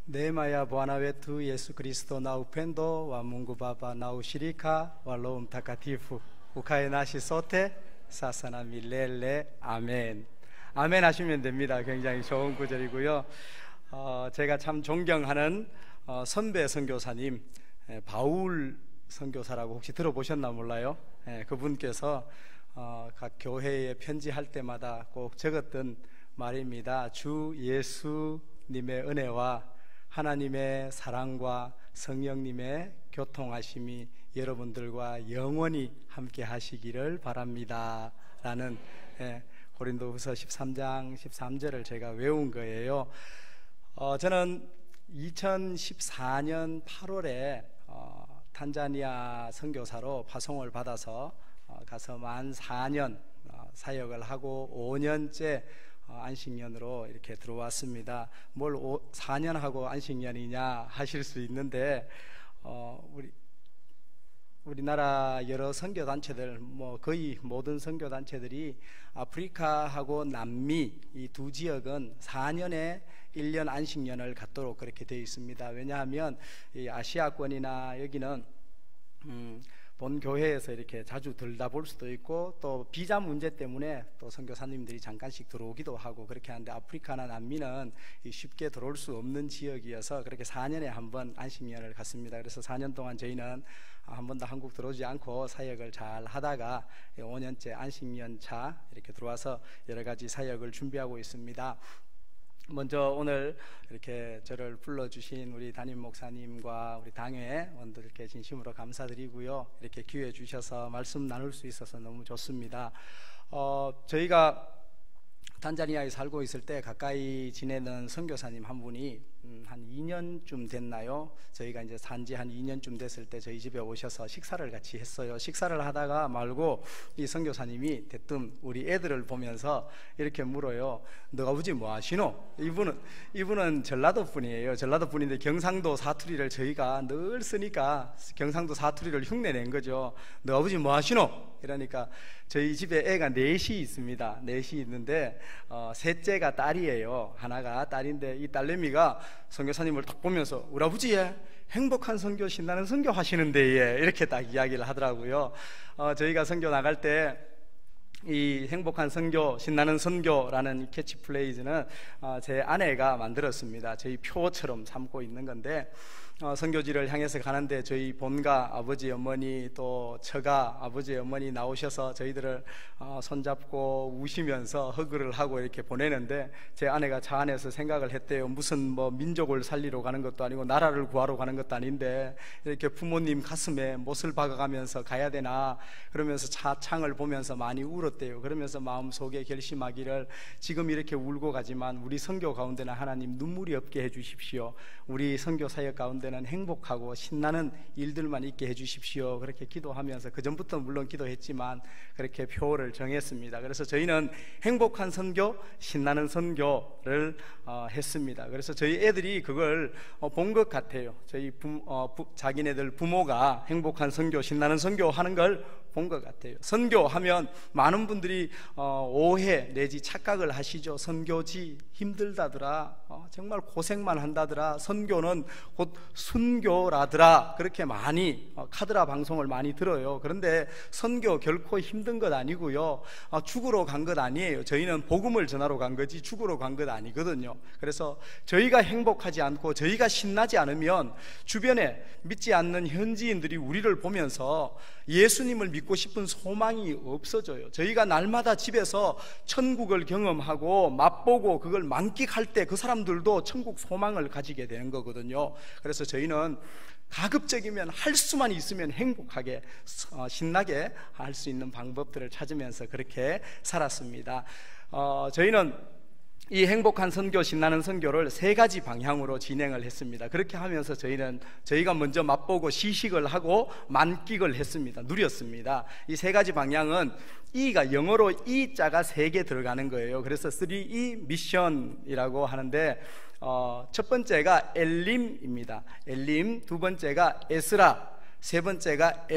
Neema Bwana wetu Yesu Kristo na upendo wa Mungu Baba na ushirika wa Roho Mtakatifu ukae nasi sote sasa na milele. 아멘. 아멘 하시면 됩니다. 굉장히 좋은 구절이고요. 제가 참 존경하는 선배 선교사님 바울 선교사라고 혹시 들어보셨나 몰라요. 그분께서 각 교회에 편지할 때마다 꼭 적었던 말입니다. 주 예수님의 은혜와 하나님의 사랑과 성령님의 교통하심이 여러분들과 영원히 함께 하시기를 바랍니다 라는 고린도후서 13장 13절을 제가 외운 거예요. 저는 2014년 8월에 탄자니아 선교사로 파송을 받아서 가서 만 4년 사역을 하고 5년째 안식년으로 이렇게 들어왔습니다. 뭘 4년 하고 안식년이냐 하실 수 있는데 우리나라 여러 선교단체들 거의 모든 선교단체들이 아프리카하고 남미 이 두 지역은 4년에 1년 안식년을 갖도록 그렇게 되어 있습니다. 왜냐하면 이 아시아권이나 여기는 본 교회에서 이렇게 자주 들다 볼 수도 있고 또 비자 문제 때문에 또 선교사님들이 잠깐씩 들어오기도 하고 그렇게 하는데 아프리카나 남미는 쉽게 들어올 수 없는 지역이어서 그렇게 4년에 한 번 안식년을 갖습니다. 그래서 4년 동안 저희는 한 번도 한국 들어오지 않고 사역을 잘 하다가 5년째 안식년 차 이렇게 들어와서 여러 가지 사역을 준비하고 있습니다. 먼저 오늘 이렇게 저를 불러주신 우리 담임 목사님과 우리 당회원들께 진심으로 감사드리고요. 이렇게 기회 주셔서 말씀 나눌 수 있어서 너무 좋습니다. 저희가 탄자니아에 살고 있을 때 가까이 지내는 선교사님 한 분이 한 2년쯤 됐나요? 저희가 이제 산지 한 2년쯤 됐을 때 저희 집에 오셔서 식사를 같이 했어요. 식사를 하다가 말고 이 선교사님이 대뜸 우리 애들을 보면서 이렇게 물어요. 너 아버지 뭐 하시노? 이분은 전라도 분이에요. 전라도 분인데 경상도 사투리를 저희가 늘 쓰니까 경상도 사투리를 흉내낸 거죠. 너 아버지 뭐 하시노? 이러니까 저희 집에 애가 넷이 있습니다. 넷이 있는데 셋째가 딸이에요. 하나가 딸인데 이 딸내미가 선교사님을 딱 보면서 우리 아버지 행복한 선교 신나는 선교 하시는데 이렇게 딱 이야기를 하더라고요. 저희가 선교 나갈 때 이 행복한 선교 신나는 선교라는 이 캐치플레이즈는 제 아내가 만들었습니다. 저희 표처럼 삼고 있는 건데 선교지를 향해서 가는데 저희 본가 아버지 어머니 또 처가 아버지 어머니 나오셔서 저희들을 손잡고 우시면서 허그를 하고 이렇게 보내는데 제 아내가 차 안에서 생각을 했대요. 무슨 민족을 살리러 가는 것도 아니고 나라를 구하러 가는 것도 아닌데 이렇게 부모님 가슴에 못을 박아가면서 가야 되나 그러면서 차 창을 보면서 많이 울었대요. 그러면서 마음속에 결심하기를 지금 이렇게 울고 가지만 우리 선교 가운데는 하나님 눈물이 없게 해주십시오. 우리 선교 사역 가운데 행복하고 신나는 일들만 있게 해주십시오. 그렇게 기도하면서 그 전부터 물론 기도했지만 그렇게 표를 정했습니다. 그래서 저희는 행복한 선교, 신나는 선교를 했습니다. 그래서 저희 애들이 그걸 본 것 같아요. 저희 자기네들 부모가 행복한 선교, 신나는 선교 하는 걸 본 것 같아요. 선교하면 많은 분들이 오해 내지 착각을 하시죠. 선교지 힘들다더라, 정말 고생만 한다더라, 선교는 곧 순교라더라, 그렇게 많이 카드라 방송을 많이 들어요. 그런데 선교 결코 힘든 것 아니고요, 죽으러 간 것 아니에요. 저희는 복음을 전하러 간 거지 죽으러 간 것 아니거든요. 그래서 저희가 행복하지 않고 저희가 신나지 않으면 주변에 믿지 않는 현지인들이 우리를 보면서 예수님을 믿고 싶은 소망이 없어져요. 저희가 날마다 집에서 천국을 경험하고 맛보고 그걸 만끽할 때 그 사람들도 천국 소망을 가지게 되는 거거든요. 그래서 저희는 가급적이면 할 수만 있으면 행복하게 신나게 할 수 있는 방법들을 찾으면서 그렇게 살았습니다. 저희는 이 행복한 선교, 신나는 선교를 세 가지 방향으로 진행을 했습니다. 그렇게 하면서 저희가 먼저 맛보고 시식을 하고 만끽을 했습니다. 누렸습니다. 이 세 가지 방향은 E가 영어로 E자가 3개 들어가는 거예요. 그래서 3E 미션이라고 하는데 첫 번째가 엘림입니다. 엘림, 두 번째가 에스라, 세 번째가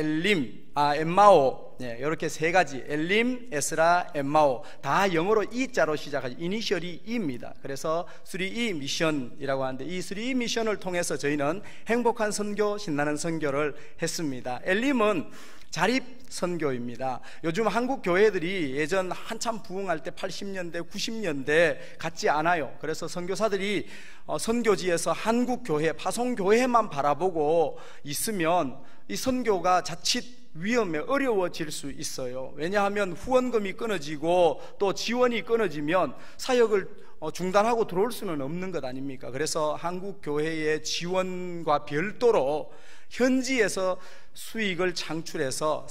엠마오, 이렇게 세 가지, 엘림, 에스라, 엠마오, 다 영어로 E자로 시작하죠. 이니셜이 E입니다. 그래서 3E 미션이라고 하는데, 이 3E 미션을 통해서 저희는 행복한 선교, 신나는 선교를 했습니다. 엘림은 자립 선교입니다. 요즘 한국 교회들이 예전 한참 부흥할 때 80년대, 90년대 같지 않아요. 그래서 선교사들이 선교지에서 한국 교회, 파송 교회만 바라보고 있으면 이 선교가 자칫 위험에 어려워질 수 있어요. 왜냐하면 후원금이 끊어지고 또 지원이 끊어지면 사역을 중단하고 들어올 수는 없는 것 아닙니까? 그래서 한국 교회의 지원과 별도로 현지에서 수익을 창출해서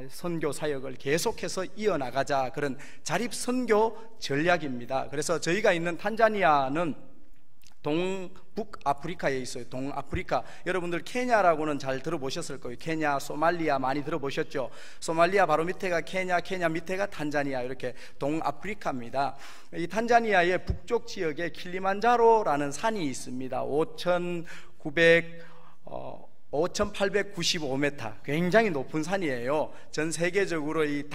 선교 사역을 계속해서 이어나가자, 그런 자립 선교 전략입니다. 그래서 저희가 있는 탄자니아는 북아프리카에 있어요. 동아프리카. 여러분들 케냐라고는 잘 들어보셨을 거예요. 케냐, 소말리아 많이 들어보셨죠? 소말리아 바로 밑에가 케냐, 케냐 밑에가 탄자니아, 이렇게 동아프리카입니다. 이 탄자니아의 북쪽 지역에 킬리만자로라는 산이 있습니다. 5,895m, 굉장히 높은 산이에요. 전 세계적으로 이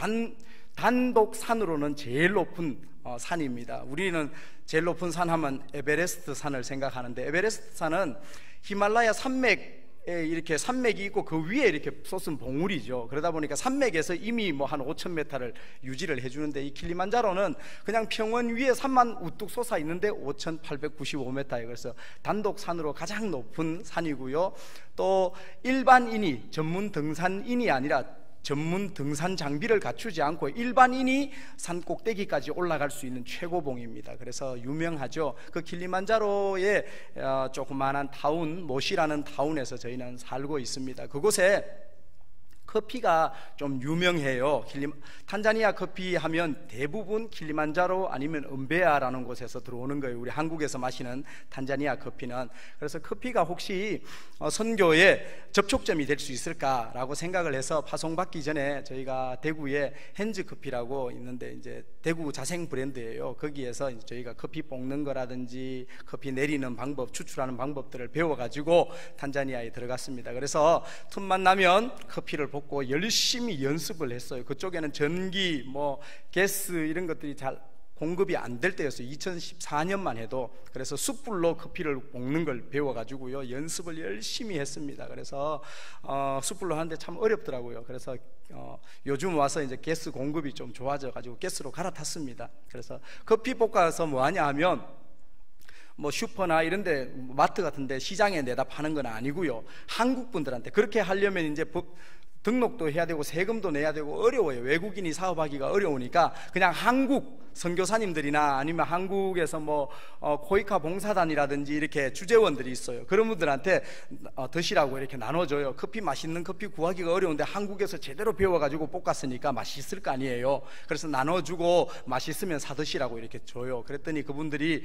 단독 산으로는 제일 높은 산입니다. 우리는 제일 높은 산 하면 에베레스트 산을 생각하는데, 에베레스트 산은 히말라야 산맥에 이렇게 산맥이 있고 그 위에 이렇게 솟은 봉우리죠. 그러다 보니까 산맥에서 이미 뭐 한 5,000m를 유지를 해주는데, 이 킬리만자로는 그냥 평원 위에 산만 우뚝 솟아 있는데 5,895m예요. 그래서 단독 산으로 가장 높은 산이고요. 또 일반인이, 전문 등산인이 아니라 전문 등산 장비를 갖추지 않고 일반인이 산 꼭대기까지 올라갈 수 있는 최고봉입니다. 그래서 유명하죠. 그 킬리만자로의 조그마한 타운, 모시라는 타운에서 저희는 살고 있습니다. 그곳에 커피가 좀 유명해요. 탄자니아 커피 하면 대부분 킬리만자로 아니면 음베아라는 곳에서 들어오는 거예요. 우리 한국에서 마시는 탄자니아 커피는. 그래서 커피가 혹시 선교의 접촉점이 될 수 있을까라고 생각을 해서 파송받기 전에 저희가 대구에 핸즈커피라고 있는데, 이제 대구 자생 브랜드예요. 거기에서 저희가 커피 볶는 거라든지 커피 내리는 방법, 추출하는 방법들을 배워가지고 탄자니아에 들어갔습니다. 그래서 틈만 나면 커피를 볶고 열심히 연습을 했어요. 그쪽에는 전기, 가스 이런 것들이 잘 공급이 안 될 때였어요. 2014년만 해도. 그래서 숯불로 커피를 볶는 걸 배워가지고요, 연습을 열심히 했습니다. 그래서 숯불로 하는데 참 어렵더라고요. 그래서 요즘 와서 이제 가스 공급이 좀 좋아져가지고 가스로 갈아탔습니다. 그래서 커피 볶아서 뭐 하냐 하면, 슈퍼나 이런데, 마트 같은데 시장에 내다 파는 건 아니고요, 한국 분들한테 그렇게 하려면 이제 등록도 해야 되고 세금도 내야 되고 어려워요. 외국인이 사업하기가 어려우니까 그냥 한국 선교사님들이나 아니면 한국에서 코이카 봉사단이라든지 이렇게 주재원들이 있어요. 그런 분들한테 드시라고 이렇게 나눠줘요. 커피, 맛있는 커피 구하기가 어려운데 한국에서 제대로 배워가지고 볶았으니까 맛있을 거 아니에요. 그래서 나눠주고 맛있으면 사드시라고 이렇게 줘요. 그랬더니 그분들이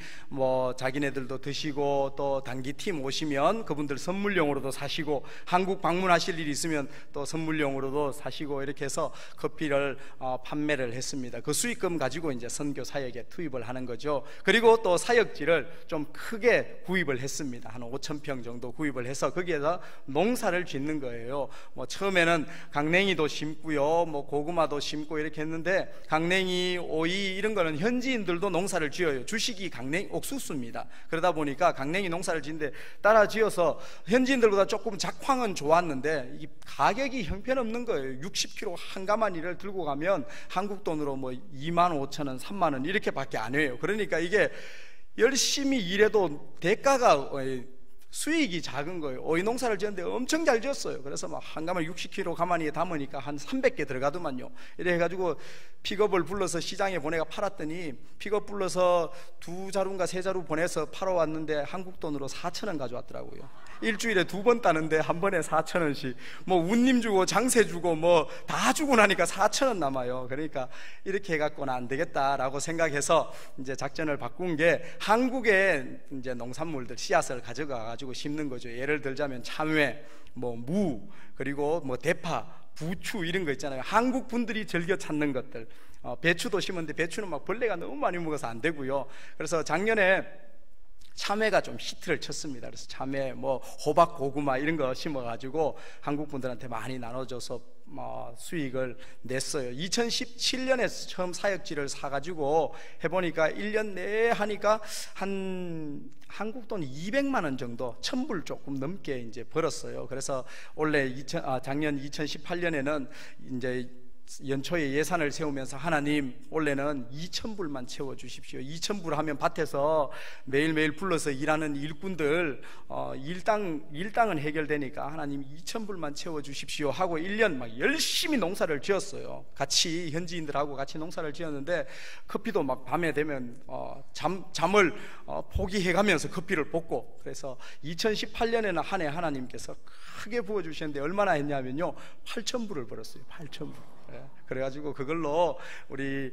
자기네들도 드시고, 또 단기팀 오시면 그분들 선물용으로도 사시고, 한국 방문하실 일이 있으면 또 선물용으로도 사시고, 이렇게 해서 커피를 판매를 했습니다. 그 수익금 가지고 이제 선교 사역에 투입을 하는 거죠. 그리고 또 사역지를 좀 크게 구입을 했습니다. 한 5,000평 정도 구입을 해서 거기에서 농사를 짓는 거예요. 처음에는 강냉이도 심고요, 고구마도 심고 이렇게 했는데, 강냉이, 오이 이런 거는 현지인들도 농사를 지어요. 주식이 강냉이 옥수수입니다. 그러다 보니까 강냉이 농사를 짓는데 따라 지어서 현지인들보다 조금 작황은 좋았는데 이 가격이 형편없는 거예요. 60kg 한 가마니를 들고 가면 한국 돈으로 25,000원, 3만원 이렇게 밖에 안 해요. 그러니까 이게 열심히 일해도 대가가, 수익이 작은 거예요. 오이 농사를 지었는데 엄청 잘 지었어요. 그래서 한 가마니 60kg 가마니에 담으니까 한 300개 들어가더만요. 이래 해가지고 픽업을 불러서 시장에 보내가 팔았더니, 픽업 불러서 2자루인가 3자루 보내서 팔아왔는데 한국 돈으로 4,000원 가져왔더라고요. 일주일에 2번 따는데 한 번에 4,000원씩, 운님 주고 장세 주고 다 주고 나니까 4,000원 남아요. 그러니까 이렇게 해갖고는 안 되겠다라고 생각해서 이제 작전을 바꾼 게, 한국의 이제 농산물들 씨앗을 가져가가지고 심는 거죠. 예를 들자면 참외, 무, 그리고 대파, 부추 이런 거 있잖아요. 한국 분들이 즐겨 찾는 것들. 배추도 심었는데 배추는 벌레가 너무 많이 먹어서 안 되고요. 그래서 작년에 참외가 좀 히트를 쳤습니다. 그래서 참외, 뭐 호박, 고구마 이런 거 심어가지고 한국 분들한테 많이 나눠줘서 수익을 냈어요. 2017년에 처음 사역지를 사가지고 해보니까 1년 내에 하니까 한국 돈 200만 원 정도, 1000불 조금 넘게 이제 벌었어요. 그래서 원래 작년 2018년에는 이제 연초에 예산을 세우면서 하나님 올해는 2,000불만 채워주십시오. 2,000불 하면 밭에서 매일매일 불러서 일하는 일꾼들 일당은 해결되니까 하나님 2,000불만 채워주십시오 하고 1년 막 열심히 농사를 지었어요. 같이 현지인들하고 같이 농사를 지었는데 커피도 막 밤에 되면 잠을 포기해가면서 커피를 볶고, 그래서 2018년에는 한 해 하나님께서 크게 부어주셨는데 얼마나 했냐면요 8,000불을 벌었어요. 8,000불. 그래가지고 그걸로 우리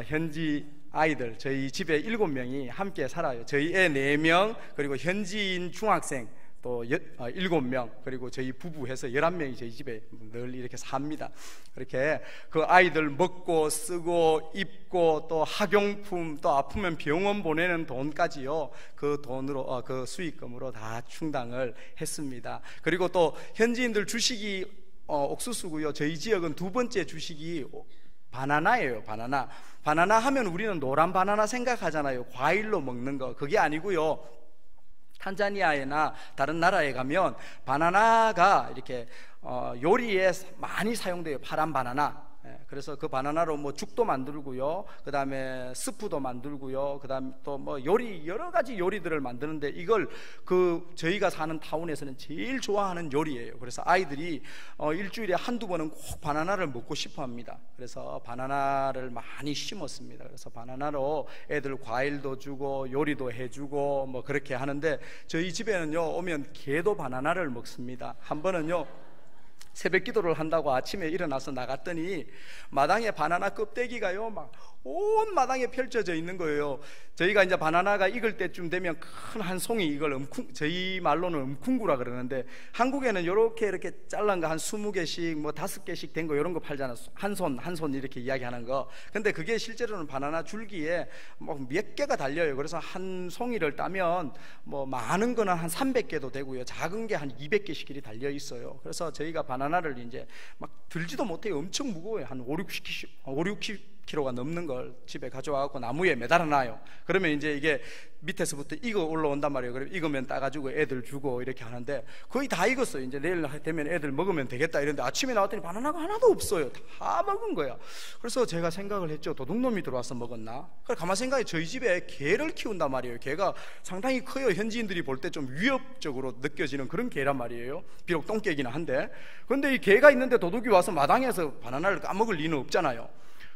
현지 아이들, 저희 집에 7명이 함께 살아요. 저희 애 4명, 그리고 현지인 중학생 또 7명, 그리고 저희 부부 해서 11명이 저희 집에 늘 이렇게 삽니다. 그렇게 그 아이들 먹고 쓰고 입고 또 학용품, 또 아프면 병원 보내는 돈까지요, 그 돈으로 그 수익금으로 다 충당을 했습니다. 그리고 또 현지인들 주식이 옥수수고요. 저희 지역은 두 번째 주식이 바나나예요. 바나나 하면 우리는 노란 바나나 생각하잖아요. 과일로 먹는 거. 그게 아니고요, 탄자니아에나 다른 나라에 가면 바나나가 이렇게 요리에 많이 사용돼요. 파란 바나나. 그래서 그 바나나로 뭐 죽도 만들고요, 그 다음에 스프도 만들고요, 그 다음에 또 뭐 여러 가지 요리들을 만드는데, 이걸 저희가 사는 타운에서는 제일 좋아하는 요리예요. 그래서 아이들이 일주일에 한두 번은 꼭 바나나를 먹고 싶어 합니다. 그래서 바나나를 많이 심었습니다. 그래서 바나나로 애들 과일도 주고 요리도 해주고 뭐 그렇게 하는데, 저희 집에는요 오면 개도 바나나를 먹습니다. 한 번은요 새벽 기도를 한다고 아침에 일어나서 나갔더니 마당에 바나나 껍데기가요 막 온 마당에 펼쳐져 있는 거예요. 저희가 이제 바나나가 익을 때쯤 되면 큰 한 송이, 이걸 저희 말로는 음쿵구라 그러는데, 한국에는 이렇게 잘란 거 한 20개씩 뭐 5개씩 된 거 이런 거 팔잖아요. 한 손 이렇게 이야기하는 거. 근데 그게 실제로는 바나나 줄기에 뭐 몇 개가 달려요. 그래서 한 송이를 따면 뭐 많은 거는 한 300개도 되고요, 작은 게 한 200개씩 달려 있어요. 그래서 저희가 바나나를 이제 막 들지도 못해요. 엄청 무거워요. 한 5, 60kg가 넘는 걸 집에 가져와갖고 나무에 매달아놔요. 그러면 이제 이게 밑에서부터 익어 올라온단 말이에요. 그럼 익으면 따가지고 애들 주고 이렇게 하는데, 거의 다 익었어요. 이제 내일 되면 애들 먹으면 되겠다 이런데 아침에 나왔더니 바나나가 하나도 없어요. 다 먹은 거야. 그래서 제가 생각을 했죠. 도둑놈이 들어와서 먹었나? 그래서 가만 생각해, 저희 집에 개를 키운단 말이에요. 개가 상당히 커요. 현지인들이 볼 때 좀 위협적으로 느껴지는 그런 개란 말이에요. 비록 똥개기는 한데. 그런데 이 개가 있는데 도둑이 와서 마당에서 바나나를 까먹을 리는 없잖아요.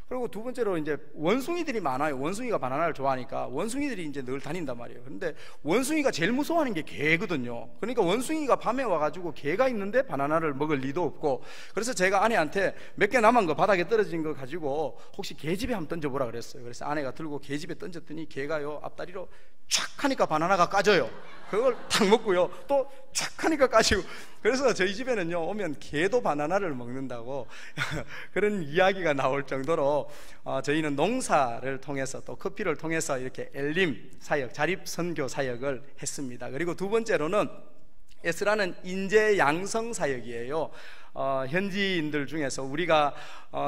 그리고 두 번째로 이제 원숭이들이 많아요. 원숭이가 바나나를 좋아하니까 원숭이들이 이제 늘 다닌단 말이에요. 그런데 원숭이가 제일 무서워하는 게 개거든요. 그러니까 원숭이가 밤에 와가지고 개가 있는데 바나나를 먹을 리도 없고, 그래서 제가 아내한테 몇 개 남은 거 바닥에 떨어진 거 가지고 혹시 개집에 한번 던져보라 그랬어요. 그래서 아내가 들고 개집에 던졌더니 개가요 앞다리로 촥 하니까 바나나가 까져요. 그걸 탁 먹고요, 또 촥 하니까 까지고. 그래서 저희 집에는요 오면 개도 바나나를 먹는다고 그런 이야기가 나올 정도로 저희는 농사를 통해서 또 커피를 통해서 이렇게 엘림 사역, 자립 선교 사역을 했습니다. 그리고 두 번째로는 에스라는 인재 양성 사역이에요. 현지인들 중에서 우리가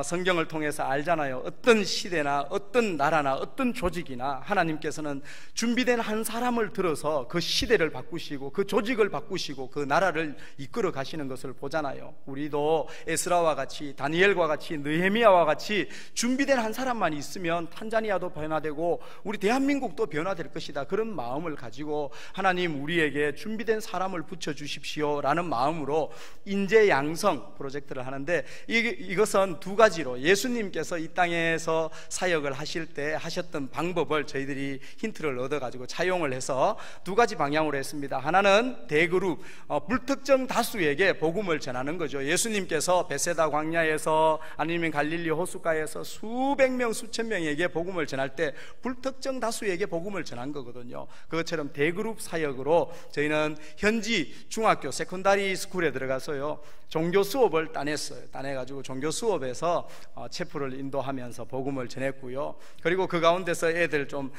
성경을 통해서 알잖아요. 어떤 시대나 어떤 나라나 어떤 조직이나 하나님께서는 준비된 한 사람을 들어서 그 시대를 바꾸시고 그 조직을 바꾸시고 그 나라를 이끌어 가시는 것을 보잖아요. 우리도 에스라와 같이, 다니엘과 같이, 느헤미야와 같이 준비된 한 사람만 있으면 탄자니아도 변화되고 우리 대한민국도 변화될 것이다, 그런 마음을 가지고 하나님 우리에게 준비된 사람을 붙여주십시오 라는 마음으로 인재 양성 프로젝트를 하는데, 이것은 두 가지로 예수님께서 이 땅에서 사역을 하실 때 하셨던 방법을 저희들이 힌트를 얻어가지고 차용을 해서 두 가지 방향으로 했습니다. 하나는 대그룹, 불특정 다수에게 복음을 전하는 거죠. 예수님께서 베세다 광야에서 아니면 갈릴리 호숫가에서 수백 명 수천 명에게 복음을 전할 때 불특정 다수에게 복음을 전한 거거든요. 그것처럼 대그룹 사역으로 저희는 현지 중학교 세컨다리 스쿨에 들어가서요 종교 종교 수업을 따냈어요. 따내가지고 종교 수업에서 체프를 인도하면서 복음을 전했고요. 그리고 그 가운데서 애들 좀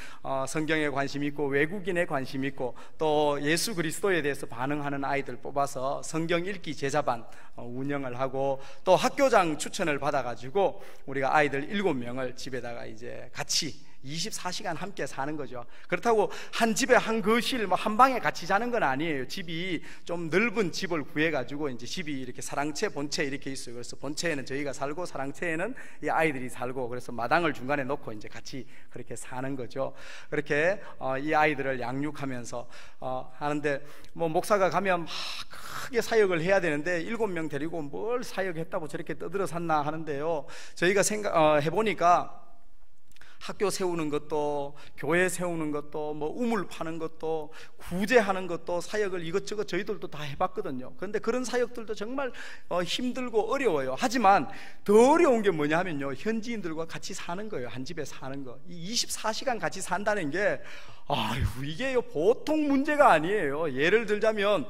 성경에 관심 있고 외국인에 관심 있고 또 예수 그리스도에 대해서 반응하는 아이들 뽑아서 성경 읽기 제자반 운영을 하고 또 학교장 추천을 받아가지고 우리가 아이들 7명을 집에다가 이제 같이 24시간 함께 사는 거죠. 그렇다고 한 집에 한 거실 한 방에 같이 자는 건 아니에요. 집이 좀 넓은 집을 구해가지고 이제 집이 이렇게 사랑채 본채 이렇게 있어요. 그래서 본채에는 저희가 살고 사랑채에는 이 아이들이 살고, 그래서 마당을 중간에 놓고 이제 같이 그렇게 사는 거죠. 그렇게 이 아이들을 양육하면서 하는데 뭐 목사가 가면 막 크게 사역을 해야 되는데 7명 데리고 뭘 사역했다고 저렇게 떠들어 샀나 하는데요. 저희가 해보니까 학교 세우는 것도, 교회 세우는 것도, 뭐 우물 파는 것도, 구제하는 것도, 사역을 이것저것 저희들도 다 해봤거든요. 그런데 그런 사역들도 정말 힘들고 어려워요. 하지만 더 어려운 게 뭐냐 하면요, 현지인들과 같이 사는 거예요. 한 집에 사는 거. 이 24시간 같이 산다는 게 이게 보통 문제가 아니에요. 예를 들자면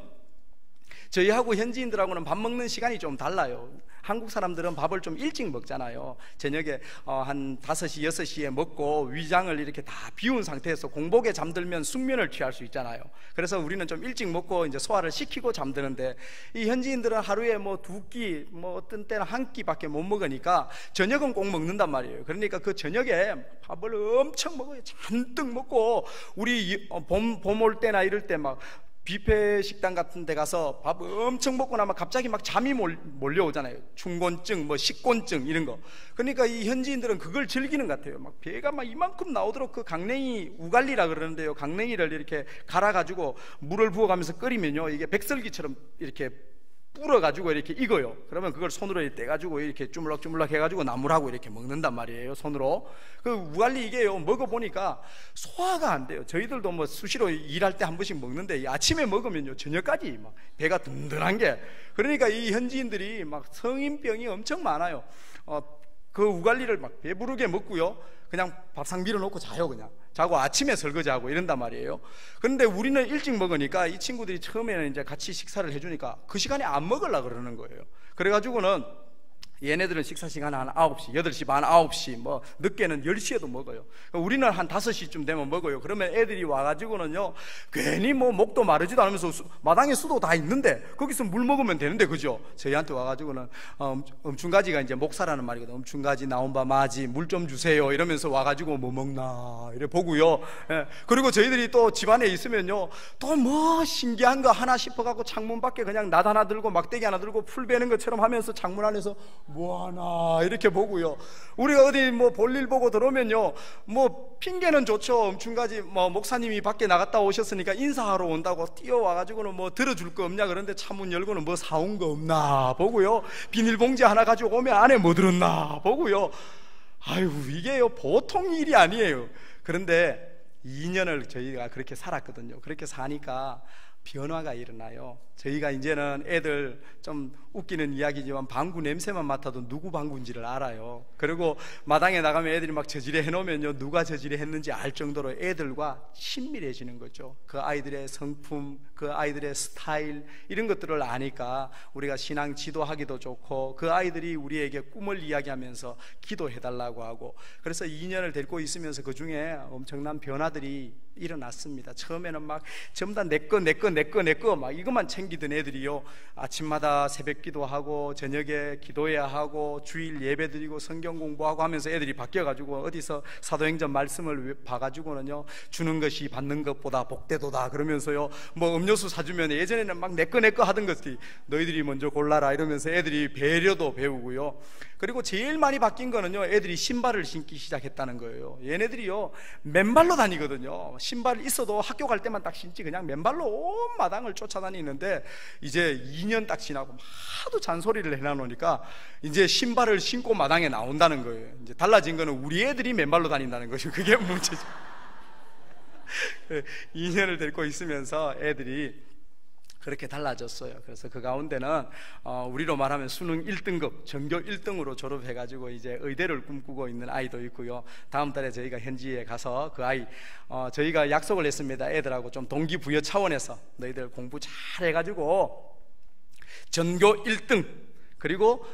저희하고 현지인들하고는 밥 먹는 시간이 좀 달라요. 한국 사람들은 밥을 좀 일찍 먹잖아요. 저녁에 한 5시, 6시에 먹고 위장을 이렇게 다 비운 상태에서 공복에 잠들면 숙면을 취할 수 있잖아요. 그래서 우리는 좀 일찍 먹고 이제 소화를 시키고 잠드는데, 이 현지인들은 하루에 뭐 2끼, 뭐 어떤 때는 1끼밖에 못 먹으니까 저녁은 꼭 먹는단 말이에요. 그러니까 그 저녁에 밥을 엄청 먹어요. 잔뜩 먹고, 우리 봄 올 때나 이럴 때 막 뷔페 식당 같은 데 가서 밥 엄청 먹고 나면 갑자기 막 잠이 몰려오잖아요. 충곤증, 뭐 식곤증 이런 거. 그러니까 이 현지인들은 그걸 즐기는 것 같아요. 막 배가 막 이만큼 나오도록 그 강냉이 우갈리라 그러는데요, 강냉이를 이렇게 갈아가지고 물을 부어가면서 끓이면요, 이게 백설기처럼 이렇게 불어가지고 이렇게 익어요. 그러면 그걸 손으로 떼가지고 이렇게 주물럭주물럭 해가지고 나물하고 이렇게 먹는단 말이에요, 손으로. 그 우갈리 이게요, 먹어보니까 소화가 안 돼요. 저희들도 뭐 수시로 일할 때 한 번씩 먹는데 아침에 먹으면요, 저녁까지 막 배가 든든한 게. 그러니까 이 현지인들이 막 성인병이 엄청 많아요. 그 우갈리를 막 배부르게 먹고요, 그냥 밥상 밀어놓고 자요. 그냥 자고 아침에 설거지하고 이런단 말이에요. 그런데 우리는 일찍 먹으니까 이 친구들이 처음에는 이제 같이 식사를 해주니까 그 시간에 안 먹으려고 그러는 거예요. 그래가지고는 얘네들은 식사 시간 한 9시, 8시 반, 9시, 뭐 늦게는 10시에도 먹어요. 우리는 한 5시쯤 되면 먹어요. 그러면 애들이 와가지고는요, 괜히 뭐 목도 마르지도 않으면서 마당에 수도 다 있는데 거기서 물 먹으면 되는데, 그죠? 저희한테 와가지고는 엄충가지가 이제 목사라는 말이거든요. 엄충가지 나온바 마지 물 좀 주세요 이러면서 와가지고 뭐 먹나 이래 보고요. 예. 그리고 저희들이 또 집안에 있으면요, 또 뭐 신기한 거 하나 싶어갖고 창문 밖에 그냥 낫 하나 들고 막대기 하나 들고 풀 베는 것처럼 하면서 창문 안에서 뭐하나 이렇게 보고요. 우리가 어디 뭐 볼일 보고 들어오면요, 뭐 핑계는 좋죠. 엄충가지 뭐 목사님이 밖에 나갔다 오셨으니까 인사하러 온다고 뛰어와가지고는 뭐 들어줄 거 없냐, 그런데 차문 열고는 뭐 사온 거 없나 보고요, 비닐봉지 하나 가지고 오면 안에 뭐 들었나 보고요. 아유, 이게요 보통 일이 아니에요. 그런데 2년을 저희가 그렇게 살았거든요. 그렇게 사니까 변화가 일어나요. 저희가 이제는 애들 좀 웃기는 이야기지만 방구 냄새만 맡아도 누구 방구인지를 알아요. 그리고 마당에 나가면 애들이 막 저지레 해놓으면요, 누가 저지레 했는지 알 정도로 애들과 친밀해지는 거죠. 그 아이들의 성품, 그 아이들의 스타일, 이런 것들을 아니까 우리가 신앙 지도하기도 좋고, 그 아이들이 우리에게 꿈을 이야기하면서 기도해달라고 하고. 그래서 2년을 데리고 있으면서 그 중에 엄청난 변화들이 일어났습니다. 처음에는 막 전부 다 내 거 막 이것만 챙기던 애들이요, 아침마다 새벽 기도하고 저녁에 기도해야 하고 주일 예배 드리고 성경 공부하고 하면서 애들이 바뀌어가지고 어디서 사도행전 말씀을 봐가지고는요, 주는 것이 받는 것보다 복되도다 그러면서요, 뭐 음료수 사주면 예전에는 막 내 거 하던 것들이 너희들이 먼저 골라라 이러면서 애들이 배려도 배우고요. 그리고 제일 많이 바뀐 거는요, 애들이 신발을 신기 시작했다는 거예요. 얘네들이요 맨발로 다니거든요. 신발 있어도 학교 갈 때만 딱 신지 그냥 맨발로 온 마당을 쫓아다니는데, 이제 2년 딱 지나고 하도 잔소리를 해놔놓으니까 이제 신발을 신고 마당에 나온다는 거예요. 이제 달라진 거는 우리 애들이 맨발로 다닌다는 거죠. 그게 문제죠. 2년을 데리고 있으면서 애들이 그렇게 달라졌어요. 그래서 그 가운데는 우리로 말하면 수능 1등급, 전교 1등으로 졸업해가지고 이제 의대를 꿈꾸고 있는 아이도 있고요. 다음 달에 저희가 현지에 가서 그 아이, 저희가 약속을 했습니다. 애들하고 좀 동기부여 차원에서 너희들 공부 잘 해가지고 전교 1등, 그리고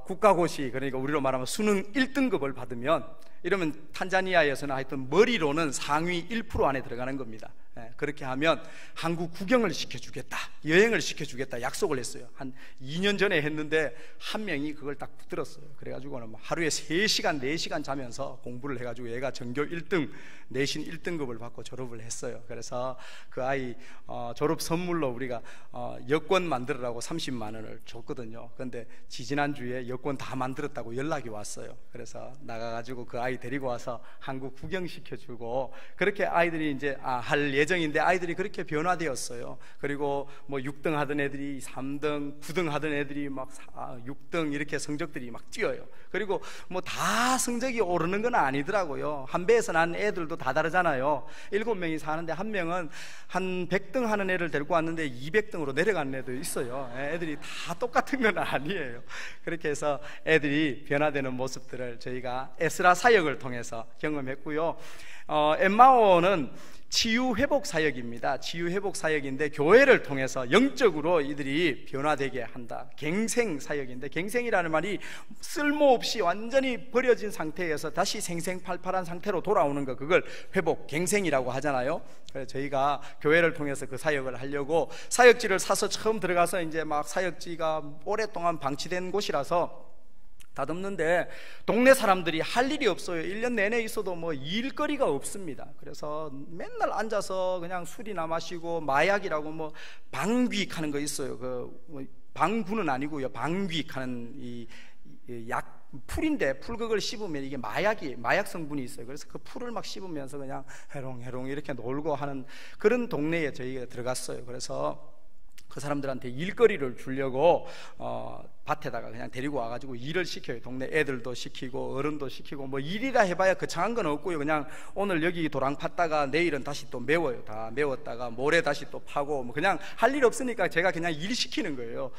국가고시, 그러니까 우리로 말하면 수능 1등급을 받으면, 이러면 탄자니아에서는 하여튼 머리로는 상위 1% 안에 들어가는 겁니다. 그렇게 하면 한국 구경을 시켜주겠다, 여행을 시켜주겠다 약속을 했어요. 한 2년 전에 했는데 한 명이 그걸 딱 붙들었어요. 그래가지고는 하루에 3시간 4시간 자면서 공부를 해가지고 얘가 전교 1등 내신 1등급을 받고 졸업을 했어요. 그래서 그 아이 졸업 선물로 우리가 여권 만들으라고 30만 원을 줬거든요. 그런데 지지난주에 여권 다 만들었다고 연락이 왔어요. 그래서 나가가지고 그 아이 데리고 와서 한국 구경시켜주고, 그렇게 아이들이 이제 할 예정인데 아이들이 그렇게 변화되었어요. 그리고 뭐 6등 하던 애들이 3등, 9등 하던 애들이 막 6등 이렇게 성적들이 막 뛰어요. 그리고 뭐 다 성적이 오르는 건 아니더라고요. 한 배에서 난 애들도 다 다르잖아요. 7명이 사는데 한 명은 한 100등 하는 애를 데리고 왔는데 200등으로 내려가는 애도 있어요. 애들이 다 똑같은 건 아니에요. 그렇게 해서 애들이 변화되는 모습들을 저희가 에스라 사역을 통해서 경험했고요. 엠마오는 치유회복 사역입니다. 치유회복 사역인데 교회를 통해서 영적으로 이들이 변화되게 한다. 갱생 사역인데, 갱생이라는 말이 쓸모없이 완전히 버려진 상태에서 다시 생생팔팔한 상태로 돌아오는 거, 그걸 회복, 갱생이라고 하잖아요. 그래서 저희가 교회를 통해서 그 사역을 하려고 사역지를 사서 처음 들어가서 이제 막 사역지가 오랫동안 방치된 곳이라서 다듬는데 동네 사람들이 할 일이 없어요. 1년 내내 있어도 뭐 일거리가 없습니다. 그래서 맨날 앉아서 그냥 술이나 마시고, 마약이라고 뭐 방귀하는 거 있어요. 그 방구는 아니고요, 방귀하는 이 약 풀인데, 풀 그걸 씹으면 이게 마약 성분이 있어요. 그래서 그 풀을 막 씹으면서 그냥 해롱해롱 이렇게 놀고 하는 그런 동네에 저희가 들어갔어요. 그래서 그 사람들한테 일거리를 주려고 밭에다가 그냥 데리고 와가지고 일을 시켜요. 동네 애들도 시키고 어른도 시키고, 뭐 일이라 해봐야 거창한 건 없고요. 그냥 오늘 여기 도랑 팠다가 내일은 다시 또 메워요. 다 메웠다가 모레 다시 또 파고, 뭐 그냥 할 일 없으니까 제가 그냥 일 시키는 거예요.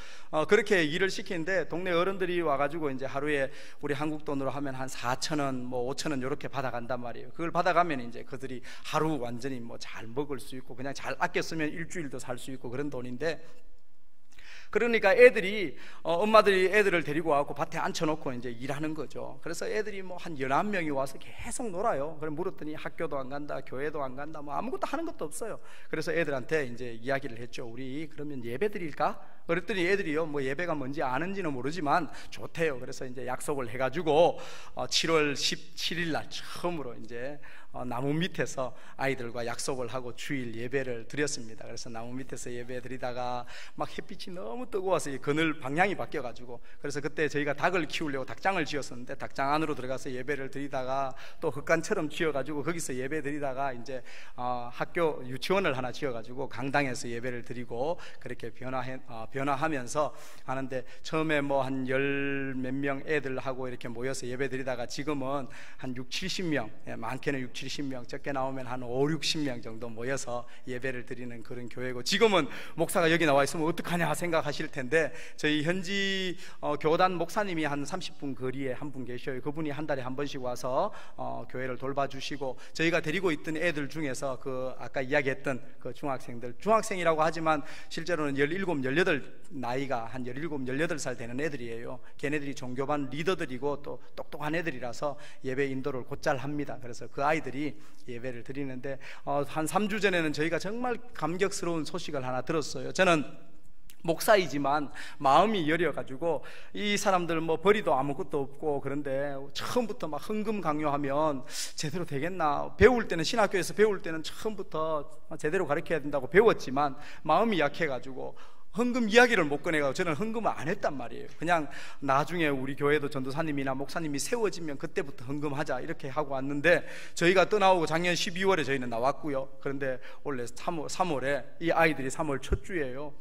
그렇게 일을 시키는데 동네 어른들이 와가지고 이제 하루에 우리 한국 돈으로 하면 한 4,000원, 뭐 5,000원 이렇게 받아간단 말이에요. 그걸 받아가면 이제 그들이 하루 완전히 뭐 잘 먹을 수 있고, 그냥 잘 아껴 쓰면 일주일도 살 수 있고 그런 돈인데, 그러니까 애들이 엄마들이 애들을 데리고 와서 밭에 앉혀놓고 이제 일하는 거죠. 그래서 애들이 뭐 한 11명이 와서 계속 놀아요. 그래 물었더니 학교도 안 간다, 교회도 안 간다, 뭐 아무것도 하는 것도 없어요. 그래서 애들한테 이제 이야기를 했죠. 우리 그러면 예배 드릴까? 그랬더니 애들이요, 뭐 예배가 뭔지 아는지는 모르지만 좋대요. 그래서 이제 약속을 해가지고 7월 17일 날 처음으로 이제 나무 밑에서 아이들과 약속을 하고 주일 예배를 드렸습니다. 그래서 나무 밑에서 예배 드리다가 막 햇빛이 너무 뜨거워서 그늘 방향이 바뀌어가지고, 그래서 그때 저희가 닭을 키우려고 닭장을 지었었는데 닭장 안으로 들어가서 예배를 드리다가 또 흙간처럼 지어가지고 거기서 예배 드리다가 이제 학교 유치원을 하나 지어가지고 강당에서 예배를 드리고, 그렇게 변화하면서 하는데, 처음에 뭐 한 10 몇 명 애들하고 이렇게 모여서 예배 드리다가 지금은 한 6, 70명, 많게는 6, 70명, 적게 나오면 한 5, 60명 정도 모여서 예배를 드리는 그런 교회고, 지금은 목사가 여기 나와 있으면 어떡하냐 생각하실 텐데, 저희 현지 교단 목사님이 한 30분 거리에 한 분 계셔요. 그분이 한 달에 한 번씩 와서 교회를 돌봐주시고, 저희가 데리고 있던 애들 중에서 그 아까 이야기했던 그 중학생이라고 하지만 실제로는 17, 18 나이가 한 17, 18살 되는 애들이에요. 걔네들이 종교반 리더들이고 또 똑똑한 애들이라서 예배 인도를 곧잘 합니다. 그래서 그 아이들이 예배를 드리는데, 한 3주 전에는 저희가 정말 감격스러운 소식을 하나 들었어요. 저는 목사이지만 마음이 여려가지고, 이 사람들 뭐 벌이도 아무것도 없고 그런데 처음부터 막 헌금 강요하면 제대로 되겠나, 배울 때는 신학교에서 배울 때는 처음부터 제대로 가르쳐야 된다고 배웠지만 마음이 약해가지고 헌금 이야기를 못 꺼내가지고 저는 헌금을 안 했단 말이에요. 그냥 나중에 우리 교회도 전도사님이나 목사님이 세워지면 그때부터 헌금하자 이렇게 하고 왔는데, 저희가 떠나오고 작년 12월에 저희는 나왔고요. 그런데 원래 3월에 이 아이들이 3월 첫 주예요.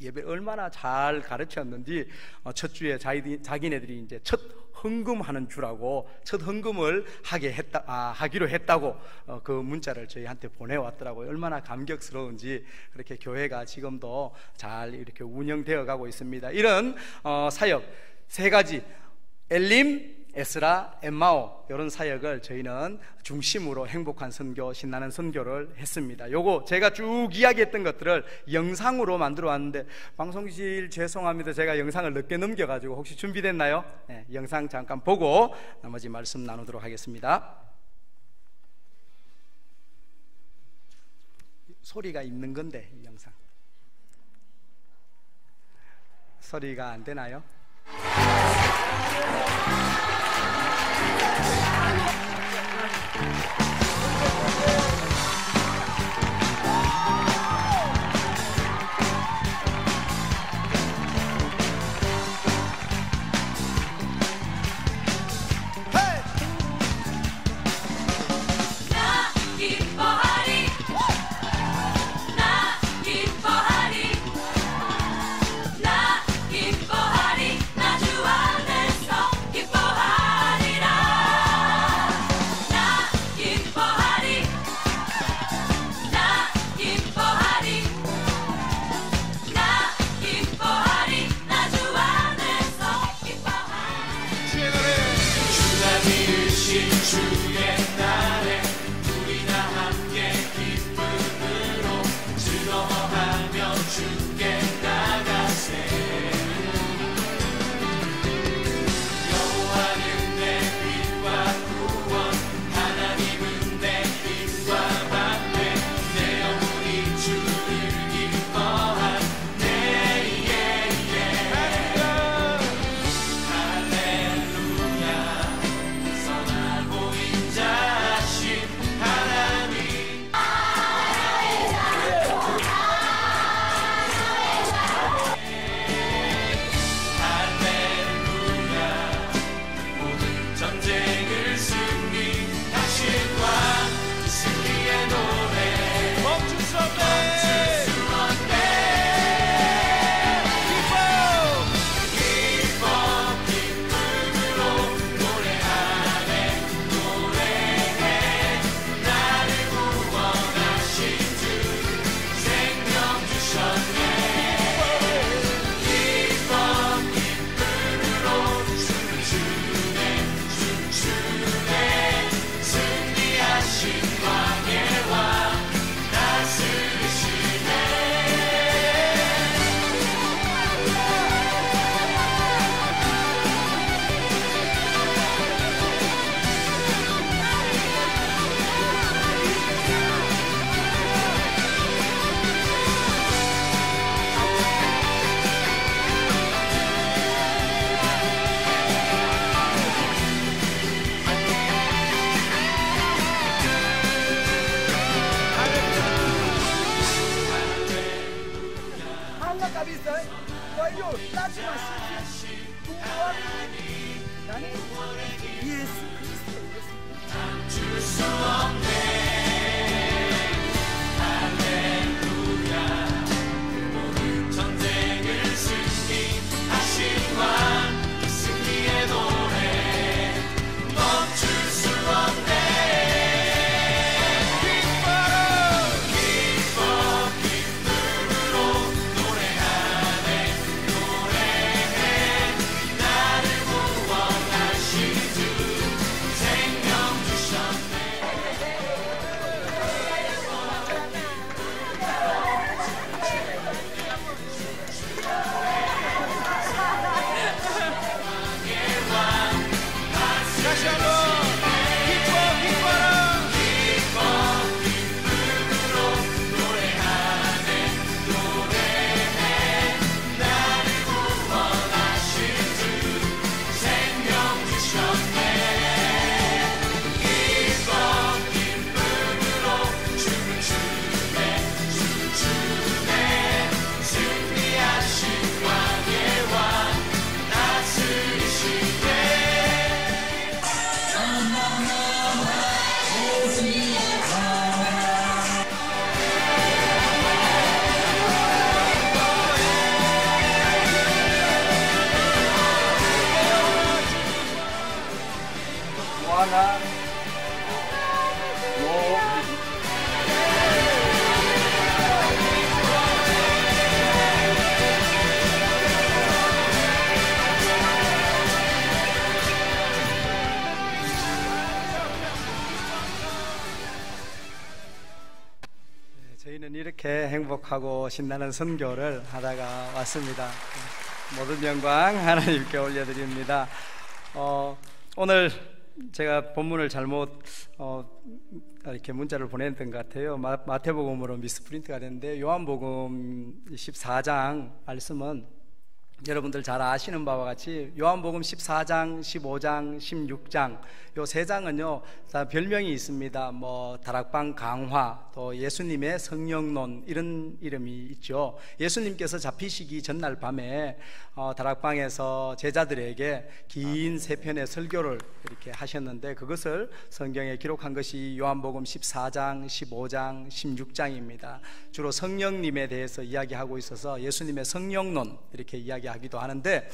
예배 얼마나 잘 가르쳤는지 첫 주에 자기네들이 이제 첫 헌금하는 주라고 첫 헌금을 하기로 했다고 그 문자를 저희한테 보내왔더라고요. 얼마나 감격스러운지. 그렇게 교회가 지금도 잘 이렇게 운영되어 가고 있습니다. 이런 사역 3가지, 엘림, 에스라, 엠마오 이런 사역을 저희는 중심으로 행복한 선교, 신나는 선교를 했습니다. 요거 제가 쭉 이야기했던 것들을 영상으로 만들어 왔는데 방송실 죄송합니다. 제가 영상을 늦게 넘겨가지고 혹시 준비됐나요? 네, 영상 잠깐 보고 나머지 말씀 나누도록 하겠습니다. 소리가 있는 건데 이 영상 소리가 안 되나요? 행복하고 신나는 선교를 하다가 왔습니다. 모든 영광 하나님께 올려드립니다. 오늘 제가 본문을 잘못 이렇게 문자를 보냈던 것 같아요. 마태복음으로 미스프린트가 됐는데, 요한복음 14장 말씀은 여러분들 잘 아시는 바와 같이 요한복음 14장, 15장, 16장 요 세 장은요 다 별명이 있습니다. 뭐 다락방 강화, 또 예수님의 성령론, 이런 이름이 있죠. 예수님께서 잡히시기 전날 밤에 다락방에서 제자들에게 긴 세 편의 설교를 이렇게 하셨는데, 그것을 성경에 기록한 것이 요한복음 14장, 15장, 16장입니다. 주로 성령님에 대해서 이야기하고 있어서 예수님의 성령론 이렇게 이야기하기도 하는데,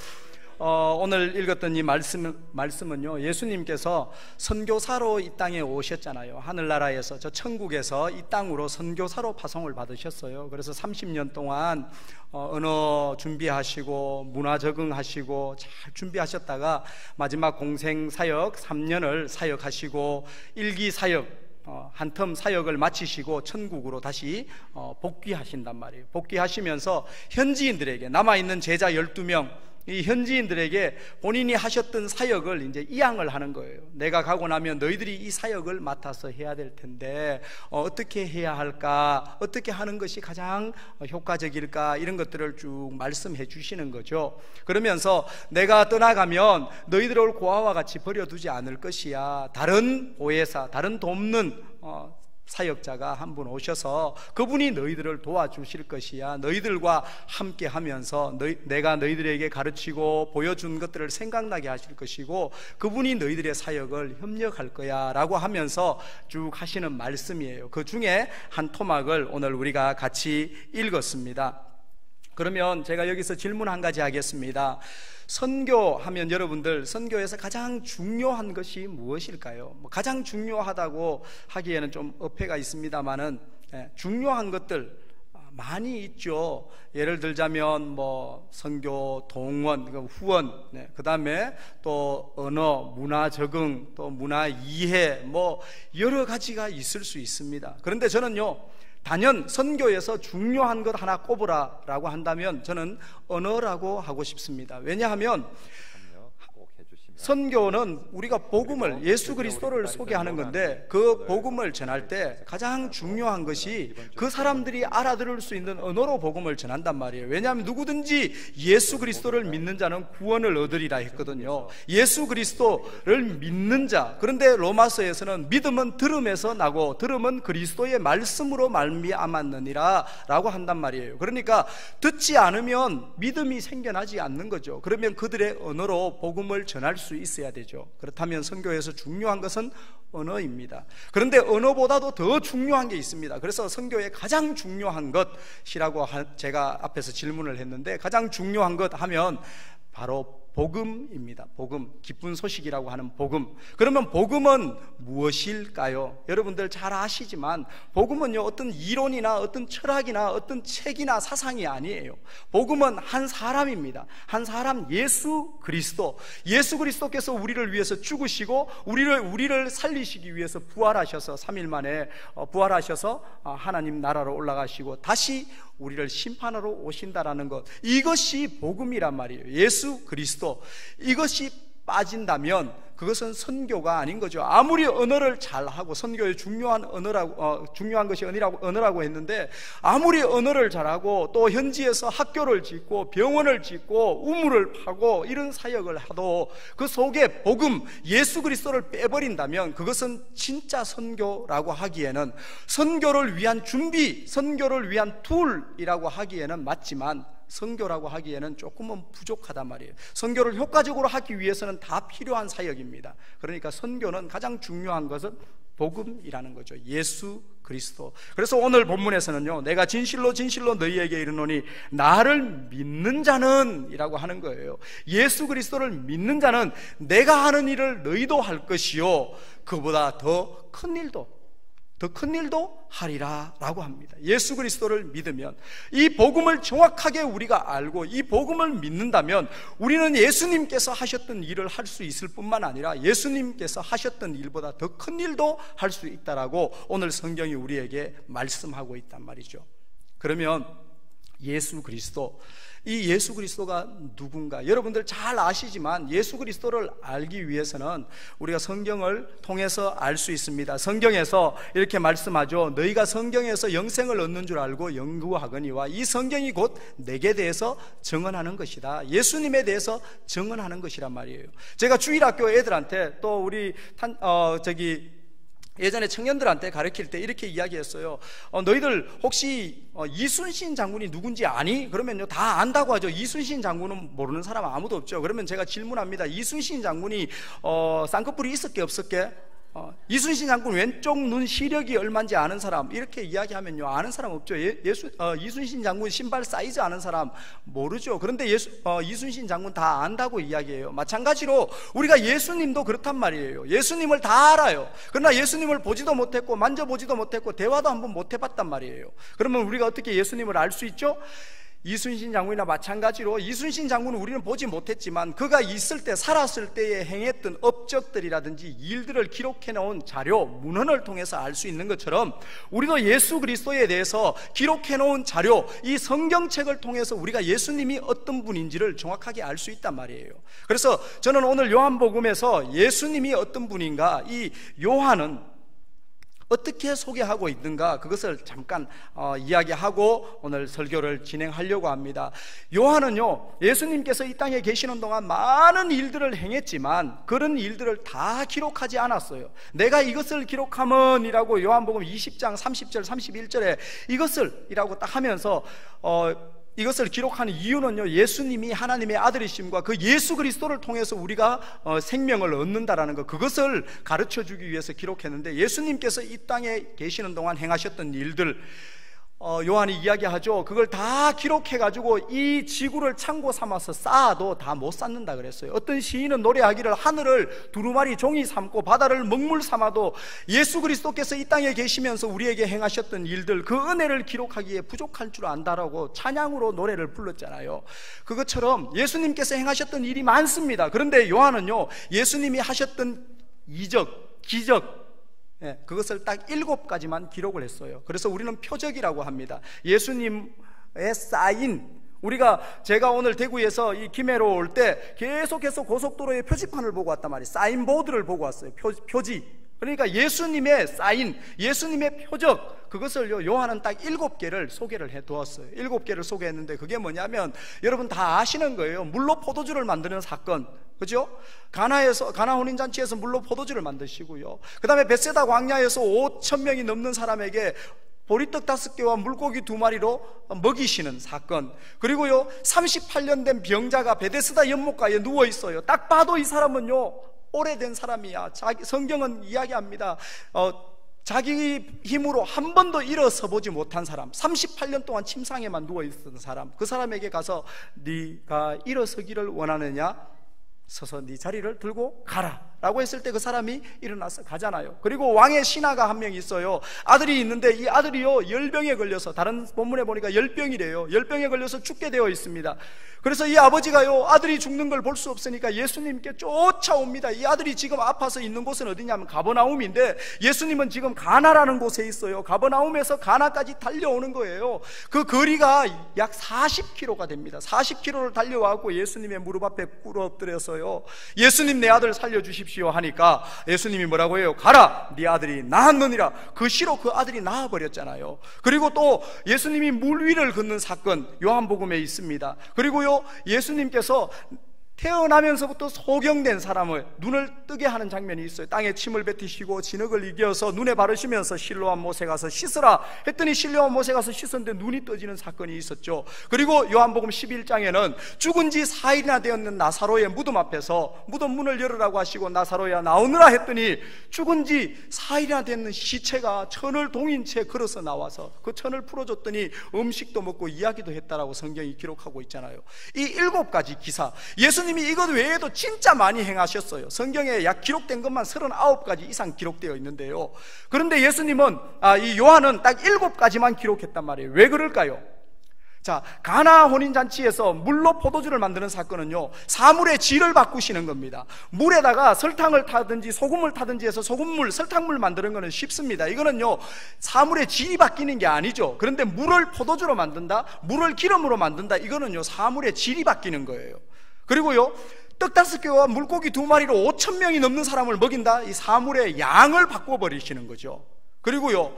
오늘 읽었던 이 말씀은요, 예수님께서 선교사로 이 땅에 오셨잖아요. 하늘나라에서, 저 천국에서 이 땅으로 선교사로 파송을 받으셨어요. 그래서 30년 동안 언어 준비하시고 문화 적응하시고 잘 준비하셨다가 마지막 공생 사역 3년을 사역하시고 일기 사역 한 텀 사역을 마치시고 천국으로 다시 복귀하신단 말이에요. 복귀하시면서 현지인들에게, 남아있는 제자 12명, 이 현지인들에게 본인이 하셨던 사역을 이제 이양을 하는 거예요. 내가 가고 나면 너희들이 이 사역을 맡아서 해야 될 텐데 어떻게 해야 할까, 어떻게 하는 것이 가장 효과적일까, 이런 것들을 쭉 말씀해 주시는 거죠. 그러면서 내가 떠나가면 너희들을 고아와 같이 버려두지 않을 것이야. 다른 보혜사, 다른 돕는 사역자가 한 분 오셔서 그분이 너희들을 도와주실 것이야. 너희들과 함께 하면서 내가 너희들에게 가르치고 보여준 것들을 생각나게 하실 것이고, 그분이 너희들의 사역을 협력할 거야 라고 하면서 쭉 하시는 말씀이에요. 그 중에 한 토막을 오늘 우리가 같이 읽었습니다. 그러면 제가 여기서 질문 한 가지 하겠습니다. 선교하면 여러분들, 선교에서 가장 중요한 것이 무엇일까요? 가장 중요하다고 하기에는 좀 어폐가 있습니다만은 중요한 것들 많이 있죠. 예를 들자면 선교 동원, 후원, 그 다음에 또 언어, 문화 적응, 또 문화 이해, 여러 가지가 있을 수 있습니다. 그런데 저는요, 단연 선교에서 중요한 것 하나 꼽으라라고 한다면 저는 언어라고 하고 싶습니다. 왜냐하면 선교는 우리가 복음을, 예수 그리스도를 소개하는 건데, 그 복음을 전할 때 가장 중요한 것이 그 사람들이 알아들을 수 있는 언어로 복음을 전한단 말이에요. 왜냐하면 누구든지 예수 그리스도를 믿는 자는 구원을 얻으리라 했거든요. 예수 그리스도를 믿는 자. 그런데 로마서에서는 믿음은 들음에서 나고 들음은 그리스도의 말씀으로 말미암았느니라 라고 한단 말이에요. 그러니까 듣지 않으면 믿음이 생겨나지 않는 거죠. 그러면 그들의 언어로 복음을 전할 수 있어야 되죠. 그렇다면 선교에서 중요한 것은 언어입니다. 그런데 언어보다도 더 중요한 게 있습니다. 그래서 선교의 가장 중요한 것이라고 제가 앞에서 질문을 했는데, 가장 중요한 것 하면 바로 복음입니다. 복음, 기쁜 소식이라고 하는 복음. 그러면 복음은 무엇일까요? 여러분들 잘 아시지만 복음은요, 어떤 이론이나 어떤 철학이나 어떤 책이나 사상이 아니에요. 복음은 한 사람입니다. 한 사람, 예수 그리스도. 예수 그리스도께서 우리를 위해서 죽으시고 우리를 살리시기 위해서 부활하셔서 3일 만에 부활하셔서 하나님 나라로 올라가시고 다시 우리를 심판하러 오신다라는 것, 이것이 복음이란 말이에요. 예수 그리스도. 이것이 빠진다면 그것은 선교가 아닌 거죠. 아무리 언어를 잘하고, 선교의 중요한 것이 언어라고 했는데, 아무리 언어를 잘하고 또 현지에서 학교를 짓고 병원을 짓고 우물을 파고 이런 사역을 하도 그 속에 복음, 예수 그리스도를 빼버린다면 그것은 진짜 선교라고 하기에는, 선교를 위한 준비, 선교를 위한 툴이라고 하기에는 맞지만 선교라고 하기에는 조금은 부족하단 말이에요. 선교를 효과적으로 하기 위해서는 다 필요한 사역입니다. 그러니까 선교는 가장 중요한 것은 복음이라는 거죠. 예수 그리스도. 그래서 오늘 본문에서는요, 내가 진실로 진실로 너희에게 이르노니 나를 믿는 자는 이라고 하는 거예요. 예수 그리스도를 믿는 자는 내가 하는 일을 너희도 할 것이요 그보다 더 큰 일도 하리라 라고 합니다. 예수 그리스도를 믿으면, 이 복음을 정확하게 우리가 알고 이 복음을 믿는다면 우리는 예수님께서 하셨던 일을 할 수 있을 뿐만 아니라 예수님께서 하셨던 일보다 더 큰 일도 할 수 있다라고 오늘 성경이 우리에게 말씀하고 있단 말이죠. 그러면 예수 그리스도, 이 예수 그리스도가 누군가 여러분들 잘 아시지만 예수 그리스도를 알기 위해서는 우리가 성경을 통해서 알 수 있습니다. 성경에서 이렇게 말씀하죠. 너희가 성경에서 영생을 얻는 줄 알고 연구하거니와 이 성경이 곧 내게 대해서 증언하는 것이다. 예수님에 대해서 증언하는 것이란 말이에요. 제가 주일학교 애들한테 또 우리 예전에 청년들한테 가르칠 때 이렇게 이야기했어요. 너희들 혹시 이순신 장군이 누군지 아니? 그러면요 다 안다고 하죠. 이순신 장군은 모르는 사람 아무도 없죠. 그러면 제가 질문합니다. 이순신 장군이 쌍꺼풀이 있었게 없었게? 이순신 장군 왼쪽 눈 시력이 얼마인지 아는 사람, 이렇게 이야기하면요 아는 사람 없죠. 이순신 장군 신발 사이즈 아는 사람 모르죠. 그런데 이순신 장군 다 안다고 이야기해요. 마찬가지로 우리가 예수님도 그렇단 말이에요. 예수님을 다 알아요. 그러나 예수님을 보지도 못했고 만져보지도 못했고 대화도 한번 못 해봤단 말이에요. 그러면 우리가 어떻게 예수님을 알 수 있죠? 이순신 장군이나 마찬가지로 이순신 장군은 우리는 보지 못했지만 그가 있을 때, 살았을 때에 행했던 업적들이라든지 일들을 기록해 놓은 자료, 문헌을 통해서 알 수 있는 것처럼 우리도 예수 그리스도에 대해서 기록해 놓은 자료, 이 성경책을 통해서 우리가 예수님이 어떤 분인지를 정확하게 알 수 있단 말이에요. 그래서 저는 오늘 요한복음에서 예수님이 어떤 분인가, 이 요한은 어떻게 소개하고 있는가, 그것을 잠깐 이야기하고 오늘 설교를 진행하려고 합니다. 요한은요 예수님께서 이 땅에 계시는 동안 많은 일들을 행했지만 그런 일들을 다 기록하지 않았어요. 내가 이것을 기록하면 이라고 요한복음 20장 30절 31절에 이것을 이라고 딱 하면서 이것을 기록하는 이유는요 예수님이 하나님의 아들이심과 그 예수 그리스도를 통해서 우리가 생명을 얻는다라는 것, 그것을 가르쳐주기 위해서 기록했는데 예수님께서 이 땅에 계시는 동안 행하셨던 일들, 요한이 이야기하죠. 그걸 다 기록해가지고 이 지구를 창고 삼아서 쌓아도 다 못 쌓는다 그랬어요. 어떤 시인은 노래하기를 하늘을 두루마리 종이 삼고 바다를 먹물 삼아도 예수 그리스도께서 이 땅에 계시면서 우리에게 행하셨던 일들, 그 은혜를 기록하기에 부족할 줄 안다라고 찬양으로 노래를 불렀잖아요. 그것처럼 예수님께서 행하셨던 일이 많습니다. 그런데 요한은요 예수님이 하셨던 이적, 기적, 그것을 딱 7가지만 기록을 했어요. 그래서 우리는 표적이라고 합니다. 예수님의 사인, 제가 오늘 대구에서 이 김해로 올 때 계속해서 고속도로의 표지판을 보고 왔단 말이에요. 사인보드를 보고 왔어요. 표지. 그러니까 예수님의 사인, 예수님의 표적, 그것을 요한은 딱 7개를 소개를 해두었어요. 7개를 소개했는데 그게 뭐냐면 여러분 다 아시는 거예요. 물로 포도주를 만드는 사건, 그죠? 가나 혼인잔치에서 물로 포도주를 만드시고요. 그 다음에 벳세다 광야에서 5,000명이 넘는 사람에게 보리떡 5개와 물고기 2마리로 먹이시는 사건, 그리고요 38년 된 병자가 베데스다 연못가에 누워 있어요. 딱 봐도 이 사람은요 오래된 사람이야. 성경은 이야기합니다. 자기 힘으로 한 번도 일어서 보지 못한 사람, 38년 동안 침상에만 누워있었던 사람, 그 사람에게 가서 네가 일어서기를 원하느냐? 서서 네 자리를 들고 가라 라고 했을 때 그 사람이 일어나서 가잖아요. 그리고 왕의 신하가 한 명 있어요. 아들이 있는데 이 아들이요 열병에 걸려서, 다른 본문에 보니까 열병이래요. 열병에 걸려서 죽게 되어 있습니다. 그래서 이 아버지가요 아들이 죽는 걸 볼 수 없으니까 예수님께 쫓아옵니다. 이 아들이 지금 아파서 있는 곳은 어디냐면 가버나움인데 예수님은 지금 가나라는 곳에 있어요. 가버나움에서 가나까지 달려오는 거예요. 그 거리가 약 40km가 됩니다. 40km를 달려와서 예수님의 무릎 앞에 꿇어 엎드려서요 예수님 내 아들 살려주십시오 하니까 예수님이 뭐라고 해요? 가라, 네 아들이 나았느니라. 그 시로 그 아들이 나아버렸잖아요. 그리고 또 예수님이 물 위를 걷는 사건 요한복음에 있습니다. 그리고요 예수님께서 태어나면서부터 소경된 사람을 눈을 뜨게 하는 장면이 있어요. 땅에 침을 뱉으시고 진흙을 이겨서 눈에 바르시면서 실로암 못에 가서 씻으라 했더니 실로암 못에 가서 씻었는데 눈이 떠지는 사건이 있었죠. 그리고 요한복음 11장에는 죽은 지 4일이나 되었는 나사로의 무덤 앞에서 무덤 문을 열으라고 하시고 나사로야 나오느라 했더니 죽은 지 4일이나 됐는 시체가 천을 동인 채 걸어서 나와서 그 천을 풀어줬더니 음식도 먹고 이야기도 했다라고 성경이 기록하고 있잖아요. 이 7가지 기사, 예수님이 이것 외에도 진짜 많이 행하셨어요. 성경에 약 기록된 것만 39가지 이상 기록되어 있는데요. 그런데 예수님은 이 요한은 딱 7가지만 기록했단 말이에요. 왜 그럴까요? 자, 가나 혼인잔치에서 물로 포도주를 만드는 사건은요, 사물의 질을 바꾸시는 겁니다. 물에다가 설탕을 타든지 소금을 타든지 해서 소금물, 설탕물 만드는 거는 쉽습니다. 이거는요, 사물의 질이 바뀌는 게 아니죠. 그런데 물을 포도주로 만든다, 물을 기름으로 만든다, 이거는요, 사물의 질이 바뀌는 거예요. 그리고요, 떡 5개와 물고기 2마리로 5,000명이 넘는 사람을 먹인다, 이 사물의 양을 바꿔버리시는 거죠. 그리고요,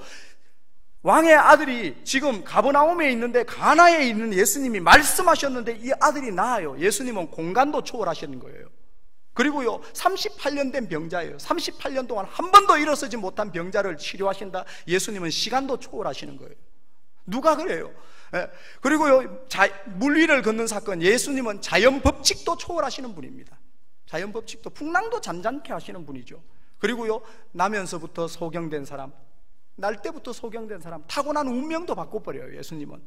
왕의 아들이 지금 가버나움에 있는데 가나에 있는 예수님이 말씀하셨는데 이 아들이 나아요. 예수님은 공간도 초월하시는 거예요. 그리고요, 38년 된 병자예요. 38년 동안 한 번도 일어서지 못한 병자를 치료하신다. 예수님은 시간도 초월하시는 거예요. 누가 그래요? 그리고요, 물 위를 걷는 사건, 예수님은 자연 법칙도 초월하시는 분입니다. 자연 법칙도, 풍랑도 잠잠케 하시는 분이죠. 그리고요, 나면서부터 소경된 사람, 날 때부터 소경된 사람, 타고난 운명도 바꿔버려요. 예수님은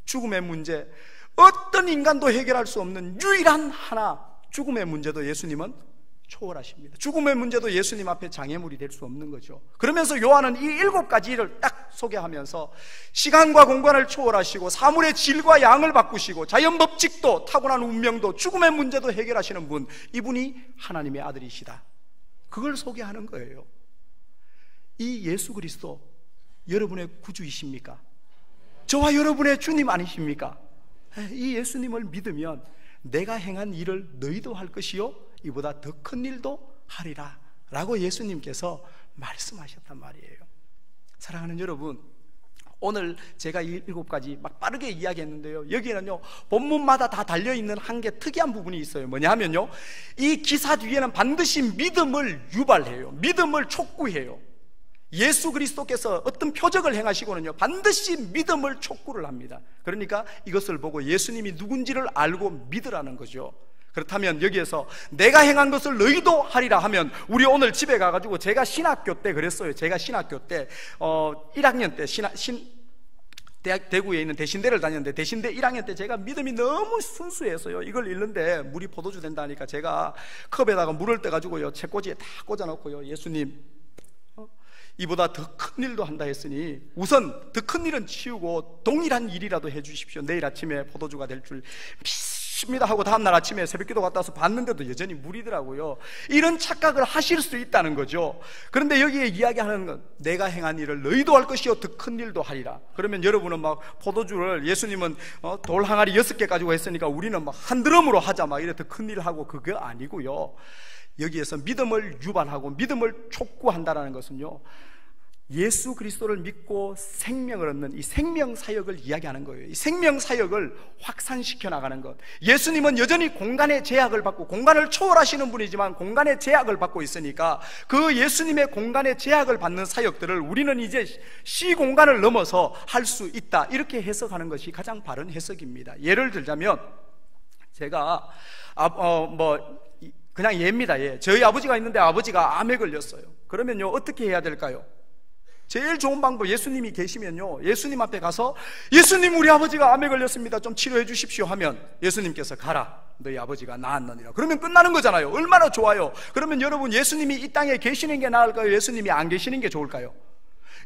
죽음의 문제, 어떤 인간도 해결할 수 없는 유일한 하나, 죽음의 문제도 예수님은 초월하십니다. 죽음의 문제도 예수님 앞에 장애물이 될 수 없는 거죠. 그러면서 요한은 이 7가지를 딱 소개하면서 시간과 공간을 초월하시고 사물의 질과 양을 바꾸시고 자연 법칙도 타고난 운명도 죽음의 문제도 해결하시는 분, 이분이 하나님의 아들이시다, 그걸 소개하는 거예요. 이 예수 그리스도 여러분의 구주이십니까? 저와 여러분의 주님 아니십니까? 이 예수님을 믿으면 내가 행한 일을 너희도 할 것이요 이보다 더 큰 일도 하리라 라고 예수님께서 말씀하셨단 말이에요. 사랑하는 여러분, 오늘 제가 이 7가지 막 빠르게 이야기했는데요, 여기에는요 본문마다 다 달려있는 한 개 특이한 부분이 있어요. 뭐냐 하면요, 이 기사 뒤에는 반드시 믿음을 유발해요. 믿음을 촉구해요. 예수 그리스도께서 어떤 표적을 행하시고는요 반드시 믿음을 촉구를 합니다. 그러니까 이것을 보고 예수님이 누군지를 알고 믿으라는 거죠. 그렇다면 여기에서 내가 행한 것을 너희도 하리라 하면, 우리 오늘 집에 가가지고 제가 신학교 때 그랬어요. 제가 신학교 때 1학년 때 대학 대구에 있는 대신대를 다녔는데, 대신대 1학년 때 제가 믿음이 너무 순수해서요, 이걸 읽는데 물이 포도주 된다니까 제가 컵에다가 물을 떠가지고요 책꽂이에 다 꽂아놓고요, 예수님 이보다 더 큰 일도 한다 했으니 우선 더 큰 일은 치우고 동일한 일이라도 해주십시오. 내일 아침에 포도주가 될 줄 믿습니다 하고 다음날 아침에 새벽기도 갔다 와서 봤는데도 여전히 물이더라고요. 이런 착각을 하실 수 있다는 거죠. 그런데 여기에 이야기하는 건 내가 행한 일을 너희도 할 것이요 더 큰 일도 하리라. 그러면 여러분은 막 포도주를, 예수님은 돌 항아리 6개 가지고 했으니까 우리는 막 한 드럼으로 하자 막 이래 더 큰 일을 하고, 그거 아니고요. 여기에서 믿음을 유발하고 믿음을 촉구한다는 것은요, 예수 그리스도를 믿고 생명을 얻는 이 생명사역을 이야기하는 거예요. 이 생명사역을 확산시켜 나가는 것. 예수님은 여전히 공간의 제약을 받고, 공간을 초월하시는 분이지만 공간의 제약을 받고 있으니까 그 예수님의 공간의 제약을 받는 사역들을 우리는 이제 시공간을 넘어서 할 수 있다, 이렇게 해석하는 것이 가장 바른 해석입니다. 예를 들자면, 제가 그냥 예입니다. 예. 저희 아버지가 있는데 아버지가 암에 걸렸어요. 그러면요 어떻게 해야 될까요? 제일 좋은 방법, 예수님이 계시면요 예수님 앞에 가서 예수님, 우리 아버지가 암에 걸렸습니다, 좀 치료해 주십시오 하면 예수님께서 가라, 너희 아버지가 나았느니라. 그러면 끝나는 거잖아요. 얼마나 좋아요. 그러면 여러분, 예수님이 이 땅에 계시는 게 나을까요? 예수님이 안 계시는 게 좋을까요?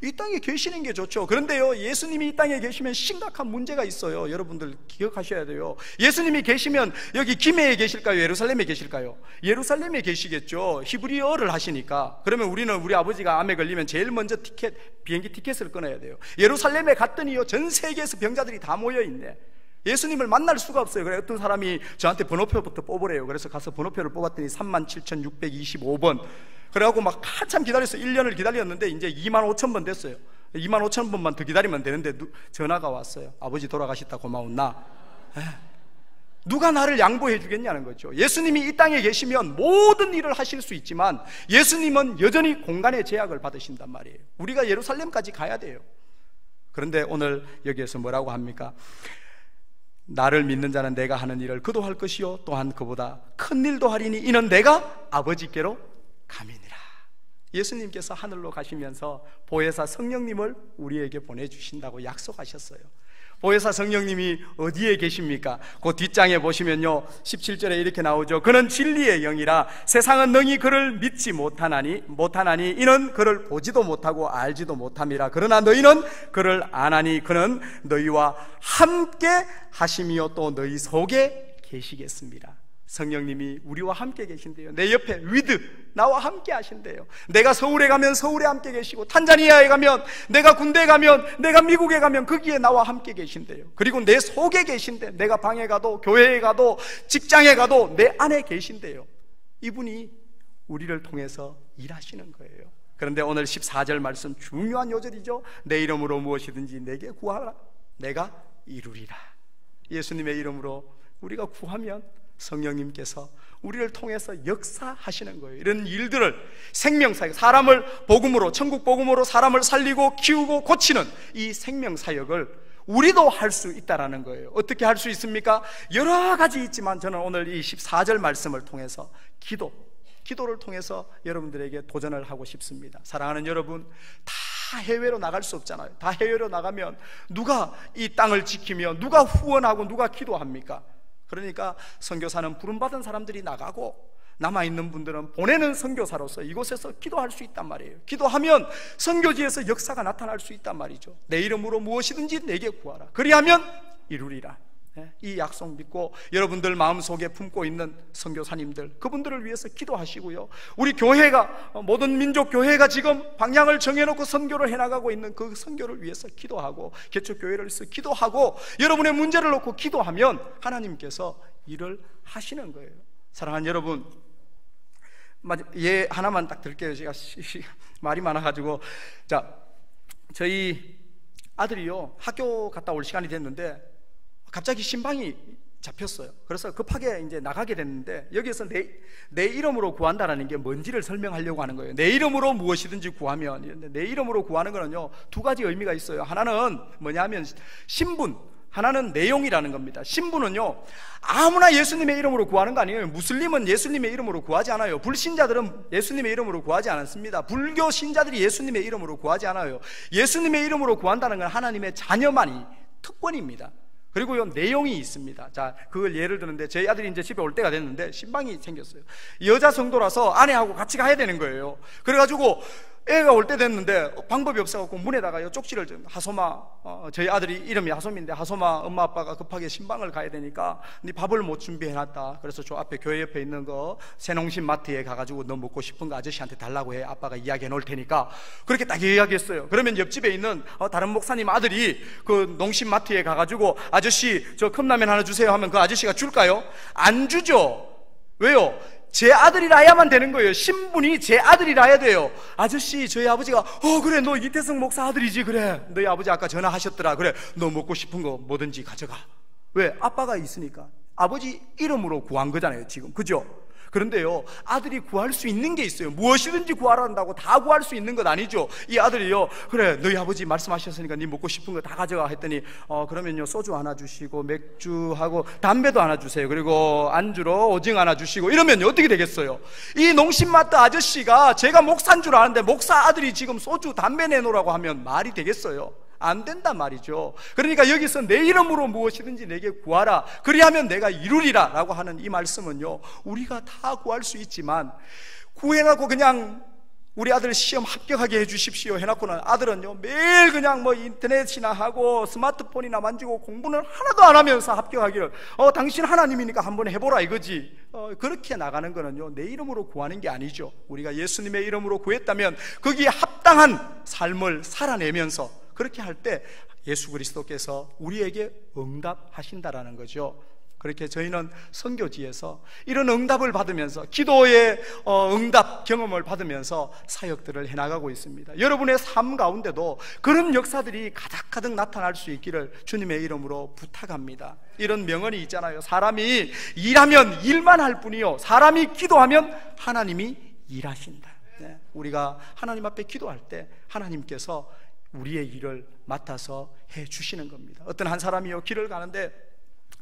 이 땅에 계시는 게 좋죠. 그런데요, 예수님이 이 땅에 계시면 심각한 문제가 있어요. 여러분들 기억하셔야 돼요. 예수님이 계시면 여기 김해에 계실까요? 예루살렘에 계실까요? 예루살렘에 계시겠죠. 히브리어를 하시니까. 그러면 우리는 우리 아버지가 암에 걸리면 제일 먼저 비행기 티켓을 끊어야 돼요. 예루살렘에 갔더니요 전 세계에서 병자들이 다 모여있네. 예수님을 만날 수가 없어요. 그래 어떤 사람이 저한테 번호표부터 뽑으래요. 그래서 가서 번호표를 뽑았더니 37,625번. 그래갖고 막 한참 기다렸어요. 1년을 기다렸는데 이제 25,000번 됐어요. 25,000번만 더 기다리면 되는데 전화가 왔어요. 아버지 돌아가셨다, 고마운 나. 누가 나를 양보해 주겠냐는 거죠. 예수님이 이 땅에 계시면 모든 일을 하실 수 있지만 예수님은 여전히 공간의 제약을 받으신단 말이에요. 우리가 예루살렘까지 가야 돼요. 그런데 오늘 여기에서 뭐라고 합니까? 나를 믿는 자는 내가 하는 일을 그도 할 것이요 또한 그보다 큰 일도 하리니 이는 내가 아버지께로 감이니라. 예수님께서 하늘로 가시면서 보혜사 성령님을 우리에게 보내주신다고 약속하셨어요. 보혜사 성령님이 어디에 계십니까? 그 뒷장에 보시면요 17절에 이렇게 나오죠. 그는 진리의 영이라 세상은 능히 그를 믿지 못하나니 이는 그를 보지도 못하고 알지도 못함이라. 그러나 너희는 그를 아나니 그는 너희와 함께 하심이요 또 너희 속에 계시겠습니다. 성령님이 우리와 함께 계신대요. 내 옆에 위드 나와 함께 하신대요. 내가 서울에 가면 서울에 함께 계시고, 탄자니아에 가면, 내가 군대에 가면, 내가 미국에 가면 거기에 나와 함께 계신대요. 그리고 내 속에 계신대. 내가 방에 가도 교회에 가도 직장에 가도 내 안에 계신대요. 이분이 우리를 통해서 일하시는 거예요. 그런데 오늘 14절 말씀 중요한 요절이죠. 내 이름으로 무엇이든지 내게 구하라 내가 이루리라. 예수님의 이름으로 우리가 구하면 성령님께서 우리를 통해서 역사하시는 거예요. 이런 일들을 생명사역, 사람을 복음으로, 천국 복음으로 사람을 살리고 키우고 고치는 이 생명사역을 우리도 할 수 있다라는 거예요. 어떻게 할 수 있습니까? 여러 가지 있지만 저는 오늘 이 14절 말씀을 통해서 기도를 통해서 여러분들에게 도전을 하고 싶습니다. 사랑하는 여러분, 다 해외로 나갈 수 없잖아요. 다 해외로 나가면 누가 이 땅을 지키며 누가 후원하고 누가 기도합니까? 그러니까 선교사는 부름받은 사람들이 나가고 남아있는 분들은 보내는 선교사로서 이곳에서 기도할 수 있단 말이에요. 기도하면 선교지에서 역사가 나타날 수 있단 말이죠. 내 이름으로 무엇이든지 내게 구하라 그리하면 이루리라. 이 약속 믿고 여러분들 마음속에 품고 있는 선교사님들, 그분들을 위해서 기도하시고요. 우리 교회가, 모든 민족 교회가 지금 방향을 정해놓고 선교를 해나가고 있는 그 선교를 위해서 기도하고, 개척교회를 위해서 기도하고, 여러분의 문제를 놓고 기도하면 하나님께서 일을 하시는 거예요. 사랑하는 여러분, 예 하나만 딱 들게요. 제가 말이 많아가지고. 자, 저희 아들이요 학교 갔다 올 시간이 됐는데 갑자기 신방이 잡혔어요. 그래서 급하게 이제 나가게 됐는데, 여기에서 내 이름으로 구한다라는 게 뭔지를 설명하려고 하는 거예요. 내 이름으로 무엇이든지 구하면, 내 이름으로 구하는 거는요 두 가지 의미가 있어요. 하나는 뭐냐면 신분, 하나는 내용이라는 겁니다. 신분은요 아무나 예수님의 이름으로 구하는 거 아니에요. 무슬림은 예수님의 이름으로 구하지 않아요. 불신자들은 예수님의 이름으로 구하지 않습니다. 불교 신자들이 예수님의 이름으로 구하지 않아요. 예수님의 이름으로 구한다는 건 하나님의 자녀만이 특권입니다. 그리고요 내용이 있습니다. 자, 그걸 예를 드는데, 저희 아들이 이제 집에 올 때가 됐는데 신방이 생겼어요. 여자 성도라서 아내하고 같이 가야 되는 거예요. 그래가지고 애가 올 때 됐는데 방법이 없어갖고 문에다가 쪽지를 좀, 하소마, 저희 아들이 이름이 하솜인데, 하소마 엄마 아빠가 급하게 신방을 가야 되니까 네 밥을 못 준비해놨다. 그래서 저 앞에 교회 옆에 있는 거 새농심 마트에 가가지고 너 먹고 싶은 거 아저씨한테 달라고 해. 아빠가 이야기해 놓을 테니까. 그렇게 딱 이야기했어요. 그러면 옆집에 있는 다른 목사님 아들이 그 농심 마트에 가가지고 아저씨 저 컵라면 하나 주세요 하면 그 아저씨가 줄까요? 안 주죠. 왜요? 제 아들이라야만 되는 거예요. 신분이 제 아들이라야 돼요. 아저씨, 저희 아버지가 그래 너 이태성 목사 아들이지. 그래 너희 아버지 아까 전화하셨더라. 그래 너 먹고 싶은 거 뭐든지 가져가. 왜? 아빠가 있으니까. 아버지 이름으로 구한 거잖아요 지금, 그죠? 그런데요 아들이 구할 수 있는 게 있어요. 무엇이든지 구하라 한다고 다 구할 수 있는 것 아니죠. 이 아들이요, 그래 너희 아버지 말씀하셨으니까 네 먹고 싶은 거 다 가져가 했더니 그러면요 소주 하나 주시고 맥주하고 담배도 하나 주세요. 그리고 안주로 오징어 하나 주시고, 이러면 어떻게 되겠어요? 이 농심마트 아저씨가 제가 목사인 줄 아는데 목사 아들이 지금 소주 담배 내놓으라고 하면 말이 되겠어요? 안 된단 말이죠. 그러니까 여기서 내 이름으로 무엇이든지 내게 구하라 그리하면 내가 이루리라 라고 하는 이 말씀은요 우리가 다 구할 수 있지만, 구해놓고 그냥 우리 아들 시험 합격하게 해주십시오 해놓고는 아들은요 매일 그냥 뭐 인터넷이나 하고 스마트폰이나 만지고 공부는 하나도 안 하면서 합격하기를 당신 하나님이니까 한번 해보라 이거지. 그렇게 나가는 거는요 내 이름으로 구하는 게 아니죠. 우리가 예수님의 이름으로 구했다면 거기에 합당한 삶을 살아내면서 그렇게 할 때 예수 그리스도께서 우리에게 응답하신다라는 거죠. 그렇게 저희는 선교지에서 이런 응답을 받으면서, 기도의 응답 경험을 받으면서 사역들을 해나가고 있습니다. 여러분의 삶 가운데도 그런 역사들이 가득가득 나타날 수 있기를 주님의 이름으로 부탁합니다. 이런 명언이 있잖아요. 사람이 일하면 일만 할 뿐이요 사람이 기도하면 하나님이 일하신다. 네. 우리가 하나님 앞에 기도할 때 하나님께서 우리의 일을 맡아서 해 주시는 겁니다. 어떤 한 사람이요 길을 가는데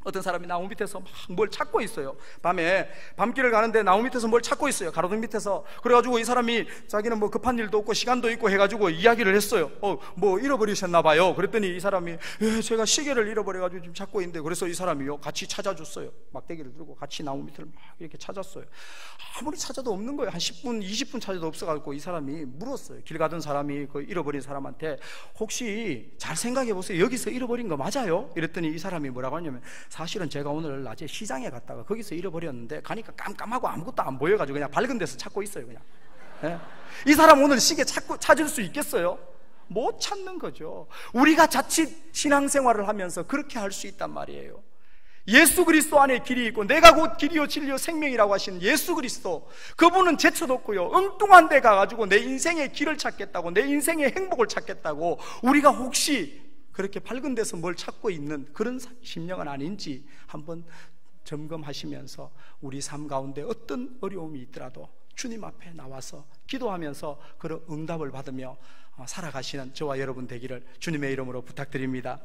어떤 사람이 나무 밑에서 막 뭘 찾고 있어요. 밤에 밤길을 가는데 나무 밑에서 뭘 찾고 있어요. 가로등 밑에서. 그래가지고 이 사람이 자기는 뭐 급한 일도 없고 시간도 있고 해가지고 이야기를 했어요. 뭐 잃어버리셨나 봐요. 그랬더니 이 사람이 제가 시계를 잃어버려가지고 지금 찾고 있는데, 그래서 이 사람이요 같이 찾아줬어요. 막대기를 들고 같이 나무 밑을 막 이렇게 찾았어요. 아무리 찾아도 없는 거예요. 한 10분 20분 찾아도 없어가지고 이 사람이 물었어요. 길 가던 사람이 그 잃어버린 사람한테 혹시 잘 생각해 보세요. 여기서 잃어버린 거 맞아요? 이랬더니 이 사람이 뭐라고 하냐면, 사실은 제가 오늘 낮에 시장에 갔다가 거기서 잃어버렸는데 가니까 깜깜하고 아무것도 안 보여가지고 그냥 밝은 데서 찾고 있어요. 그냥. 예? 이 사람 오늘 시계 찾을 수 있겠어요? 못 찾는 거죠. 우리가 자칫 신앙생활을 하면서 그렇게 할 수 있단 말이에요. 예수 그리스도 안에 길이 있고 내가 곧 길이요 진리요 생명이라고 하신 예수 그리스도, 그분은 제쳐뒀고요, 엉뚱한 데 가가지고 내 인생의 길을 찾겠다고, 내 인생의 행복을 찾겠다고 우리가 혹시 그렇게 밝은 데서 뭘 찾고 있는 그런 심령은 아닌지 한번 점검하시면서 우리 삶 가운데 어떤 어려움이 있더라도 주님 앞에 나와서 기도하면서 그런 응답을 받으며 살아가시는 저와 여러분 되기를 주님의 이름으로 부탁드립니다.